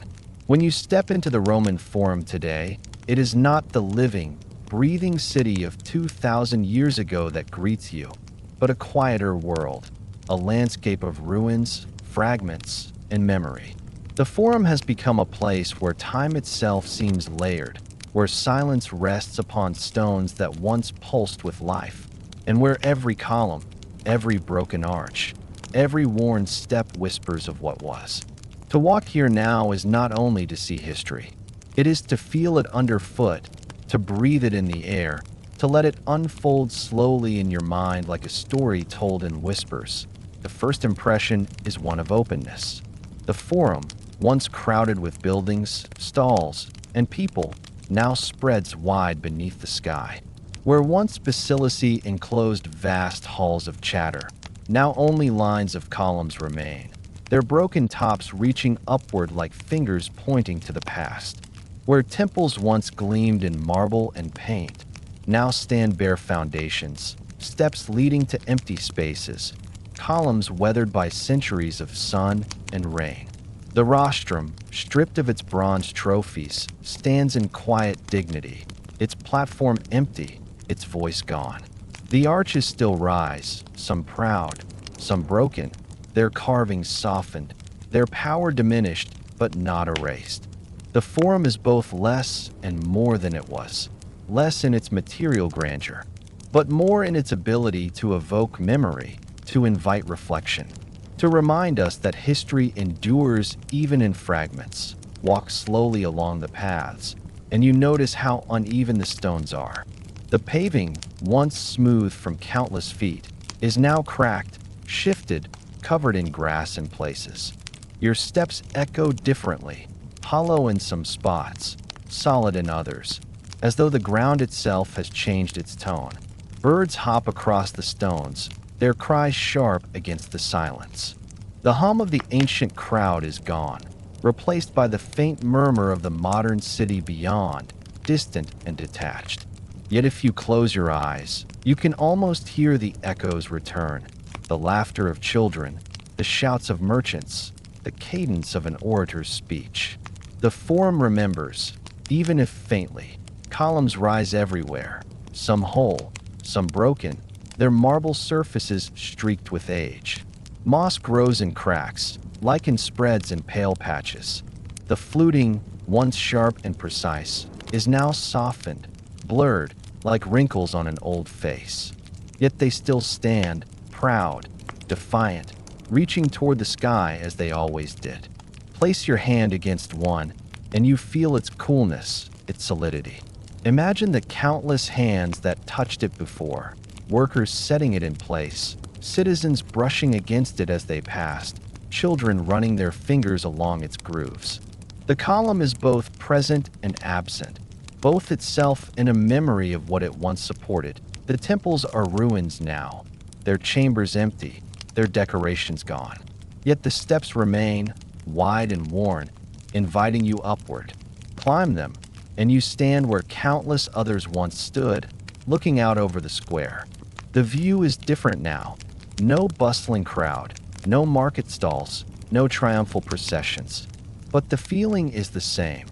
When you step into the Roman Forum today, it is not the living, breathing city of 2,000 years ago that greets you, but a quieter world, a landscape of ruins, fragments, and memory. The Forum has become a place where time itself seems layered, where silence rests upon stones that once pulsed with life, and where every column, every broken arch, every worn step whispers of what was. To walk here now is not only to see history, it is to feel it underfoot, to breathe it in the air, to let it unfold slowly in your mind like a story told in whispers. The first impression is one of openness. The Forum, once crowded with buildings, stalls, and people, now spreads wide beneath the sky. Where once basilicity enclosed vast halls of chatter, now only lines of columns remain, their broken tops reaching upward like fingers pointing to the past. Where temples once gleamed in marble and paint, now stand bare foundations, steps leading to empty spaces, columns weathered by centuries of sun and rain. The rostrum, stripped of its bronze trophies, stands in quiet dignity, its platform empty, its voice gone. The arches still rise, some proud, some broken, their carvings softened, their power diminished but not erased. The Forum is both less and more than it was, less in its material grandeur, but more in its ability to evoke memory, to invite reflection, to remind us that history endures even in fragments. Walk slowly along the paths, and you notice how uneven the stones are. The paving, once smooth from countless feet, is now cracked, shifted, covered in grass in places. Your steps echo differently, hollow in some spots, solid in others, as though the ground itself has changed its tone. Birds hop across the stones, their cries sharp against the silence. The hum of the ancient crowd is gone, replaced by the faint murmur of the modern city beyond, distant and detached. Yet if you close your eyes, you can almost hear the echoes return, the laughter of children, the shouts of merchants, the cadence of an orator's speech. The Forum remembers, even if faintly. Columns rise everywhere, some whole, some broken, their marble surfaces streaked with age. Moss grows in cracks, lichen spreads in pale patches. The fluting, once sharp and precise, is now softened, blurred, like wrinkles on an old face. Yet they still stand, proud, defiant, reaching toward the sky as they always did. Place your hand against one, and you feel its coolness, its solidity. Imagine the countless hands that touched it before, workers setting it in place, citizens brushing against it as they passed, children running their fingers along its grooves. The column is both present and absent, both itself and a memory of what it once supported. The temples are ruins now, their chambers empty, their decorations gone. Yet the steps remain, wide and worn, inviting you upward. Climb them, and you stand where countless others once stood, looking out over the square. The view is different now. No bustling crowd, no market stalls, no triumphal processions. But the feeling is the same.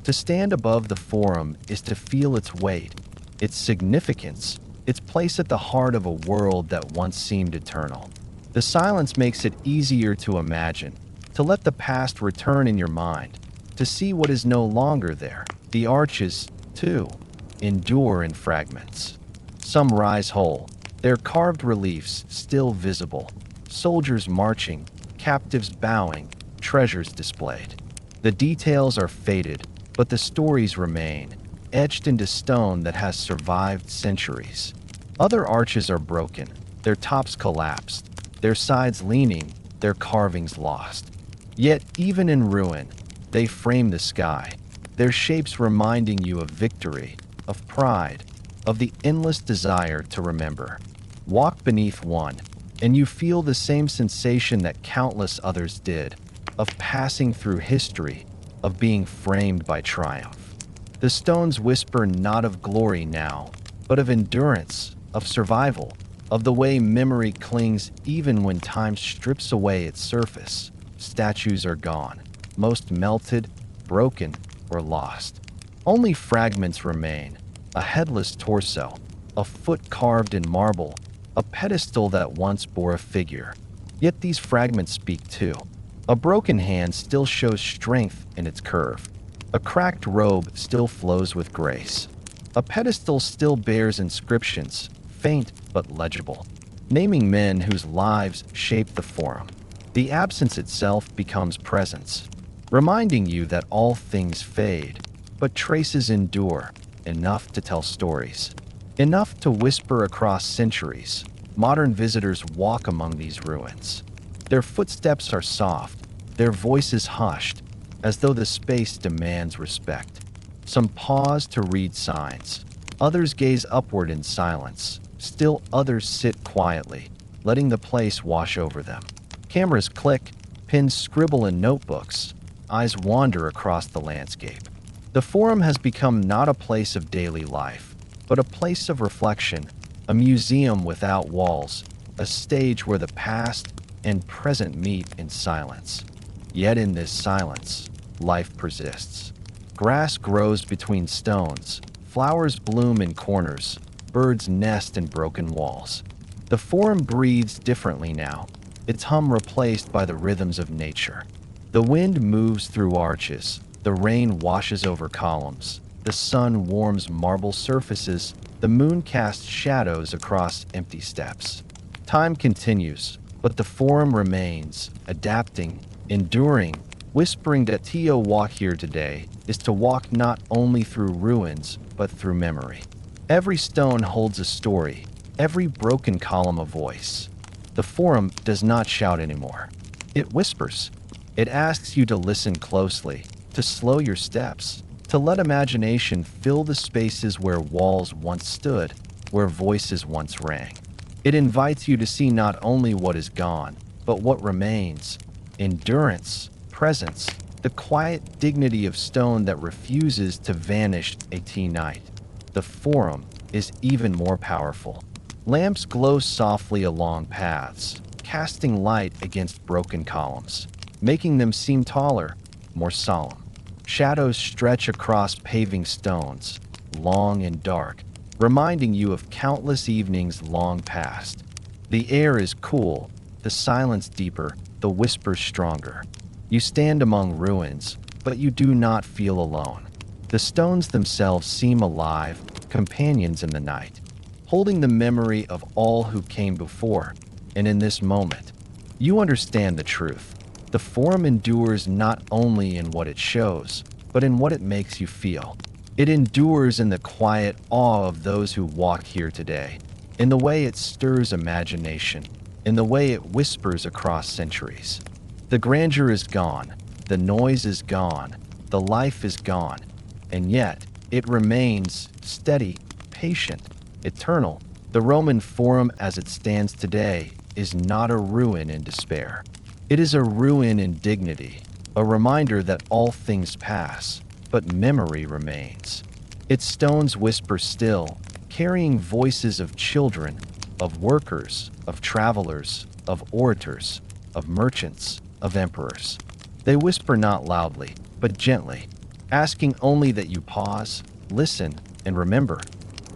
To stand above the Forum is to feel its weight, its significance, its place at the heart of a world that once seemed eternal. The silence makes it easier to imagine, to let the past return in your mind, to see what is no longer there. The arches, too, endure in fragments. Some rise whole, their carved reliefs still visible, soldiers marching, captives bowing, treasures displayed. The details are faded, but the stories remain, etched into stone that has survived centuries. Other arches are broken, their tops collapsed, their sides leaning, their carvings lost. Yet, even in ruin, they frame the sky, their shapes reminding you of victory, of pride, of the endless desire to remember. Walk beneath one, and you feel the same sensation that countless others did, of passing through history, of being framed by triumph. The stones whisper not of glory now, but of endurance, of survival, of the way memory clings even when time strips away its surface. Statues are gone, most melted, broken, or lost. Only fragments remain, a headless torso, a foot carved in marble, a pedestal that once bore a figure. Yet these fragments speak too. A broken hand still shows strength in its curve. A cracked robe still flows with grace. A pedestal still bears inscriptions, faint but legible. naming men whose lives shaped the Forum. The absence itself becomes presence, reminding you that all things fade, but traces endure, enough to tell stories, enough to whisper across centuries. Modern visitors walk among these ruins. Their footsteps are soft, their voices hushed, as though the space demands respect. Some pause to read signs. Others gaze upward in silence. Still others sit quietly, letting the place wash over them. Cameras click, pens scribble in notebooks, eyes wander across the landscape. The Forum has become not a place of daily life, but a place of reflection, a museum without walls, a stage where the past and present meet in silence. Yet in this silence, life persists. Grass grows between stones, flowers bloom in corners, birds nest in broken walls. The Forum breathes differently now, its hum replaced by the rhythms of nature. The wind moves through arches, the rain washes over columns, the sun warms marble surfaces, the moon casts shadows across empty steps. Time continues, but the Forum remains, adapting, enduring, whispering that to walk here today is to walk not only through ruins, but through memory. Every stone holds a story, every broken column a voice. The Forum does not shout anymore. It whispers. It asks you to listen closely, to slow your steps, to let imagination fill the spaces where walls once stood, where voices once rang. It invites you to see not only what is gone, but what remains. Endurance, presence, the quiet dignity of stone that refuses to vanish at night. The Forum is even more powerful. Lamps glow softly along paths, casting light against broken columns, making them seem taller, more solemn. Shadows stretch across paving stones, long and dark, reminding you of countless evenings long past. The air is cool, the silence deeper, the whispers stronger. You stand among ruins, but you do not feel alone. The stones themselves seem alive, companions in the night, holding the memory of all who came before. And in this moment, you understand the truth. The Forum endures not only in what it shows, but in what it makes you feel. It endures in the quiet awe of those who walk here today, in the way it stirs imagination, in the way it whispers across centuries. The grandeur is gone, the noise is gone, the life is gone, and yet it remains steady, patient, eternal. The Roman Forum as it stands today is not a ruin in despair. It is a ruin in dignity, a reminder that all things pass, but memory remains. Its stones whisper still, carrying voices of children, of workers, of travelers, of orators, of merchants, of emperors. They whisper not loudly, but gently, asking only that you pause, listen, and remember.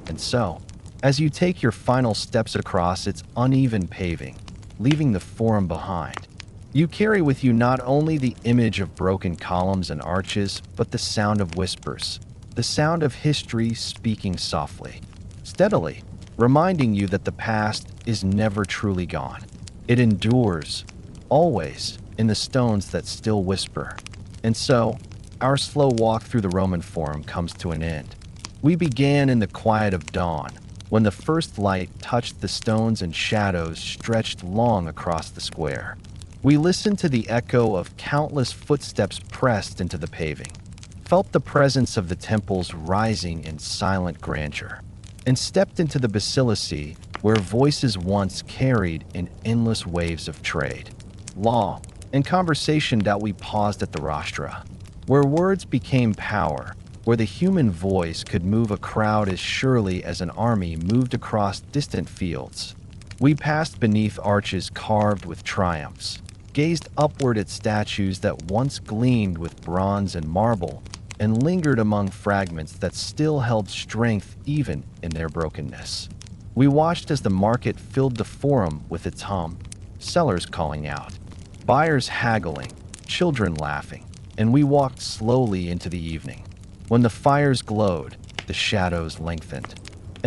And so, as you take your final steps across its uneven paving, leaving the Forum behind, you carry with you not only the image of broken columns and arches, but the sound of whispers, the sound of history speaking softly, steadily, reminding you that the past is never truly gone. It endures, always, in the stones that still whisper. And so, our slow walk through the Roman Forum comes to an end. We began in the quiet of dawn, when the first light touched the stones and shadows stretched long across the square. We listened to the echo of countless footsteps pressed into the paving, felt the presence of the temples rising in silent grandeur, and stepped into the basilica where voices once carried in endless waves of trade, law, and conversation. That we paused at the rostra, where words became power, where the human voice could move a crowd as surely as an army moved across distant fields. We passed beneath arches carved with triumphs, gazed upward at statues that once gleamed with bronze and marble, and lingered among fragments that still held strength even in their brokenness. We watched as the market filled the Forum with its hum, sellers calling out, buyers haggling, children laughing, and we walked slowly into the evening. When the fires glowed, the shadows lengthened,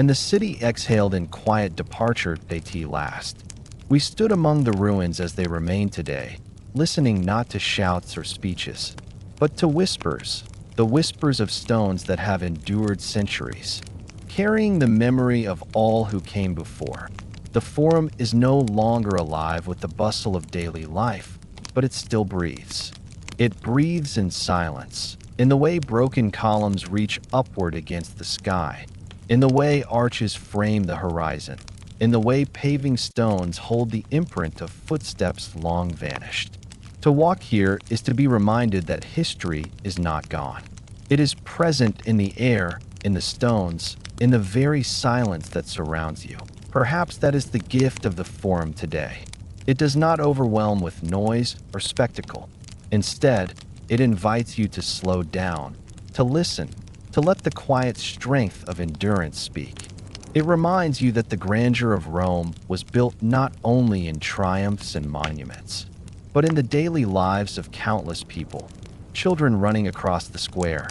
and the city exhaled in quiet departure at last. We stood among the ruins as they remain today, listening not to shouts or speeches, but to whispers, the whispers of stones that have endured centuries, carrying the memory of all who came before. The forum is no longer alive with the bustle of daily life, but it still breathes. It breathes in silence, in the way broken columns reach upward against the sky, in the way arches frame the horizon, in the way paving stones hold the imprint of footsteps long vanished. To walk here is to be reminded that history is not gone. It is present in the air, in the stones, in the very silence that surrounds you. Perhaps that is the gift of the forum today. It does not overwhelm with noise or spectacle. Instead, it invites you to slow down, to listen, to let the quiet strength of endurance speak. It reminds you that the grandeur of Rome was built not only in triumphs and monuments, but in the daily lives of countless people. Children running across the square,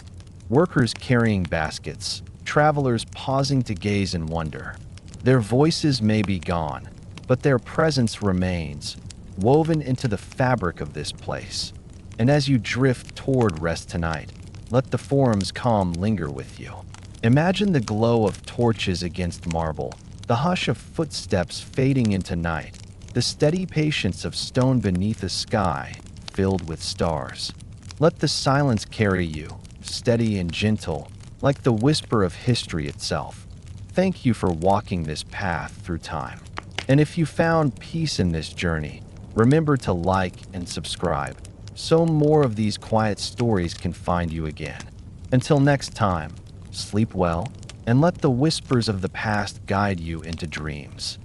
workers carrying baskets, travelers pausing to gaze in wonder. Their voices may be gone, but their presence remains, woven into the fabric of this place. And as you drift toward rest tonight, let the forum's calm linger with you. Imagine the glow of torches against marble, the hush of footsteps fading into night, the steady patience of stone beneath a sky filled with stars. Let the silence carry you, steady and gentle, like the whisper of history itself. Thank you for walking this path through time. And if you found peace in this journey, remember to like and subscribe, so more of these quiet stories can find you again. Until next time, sleep well, and let the whispers of the past guide you into dreams.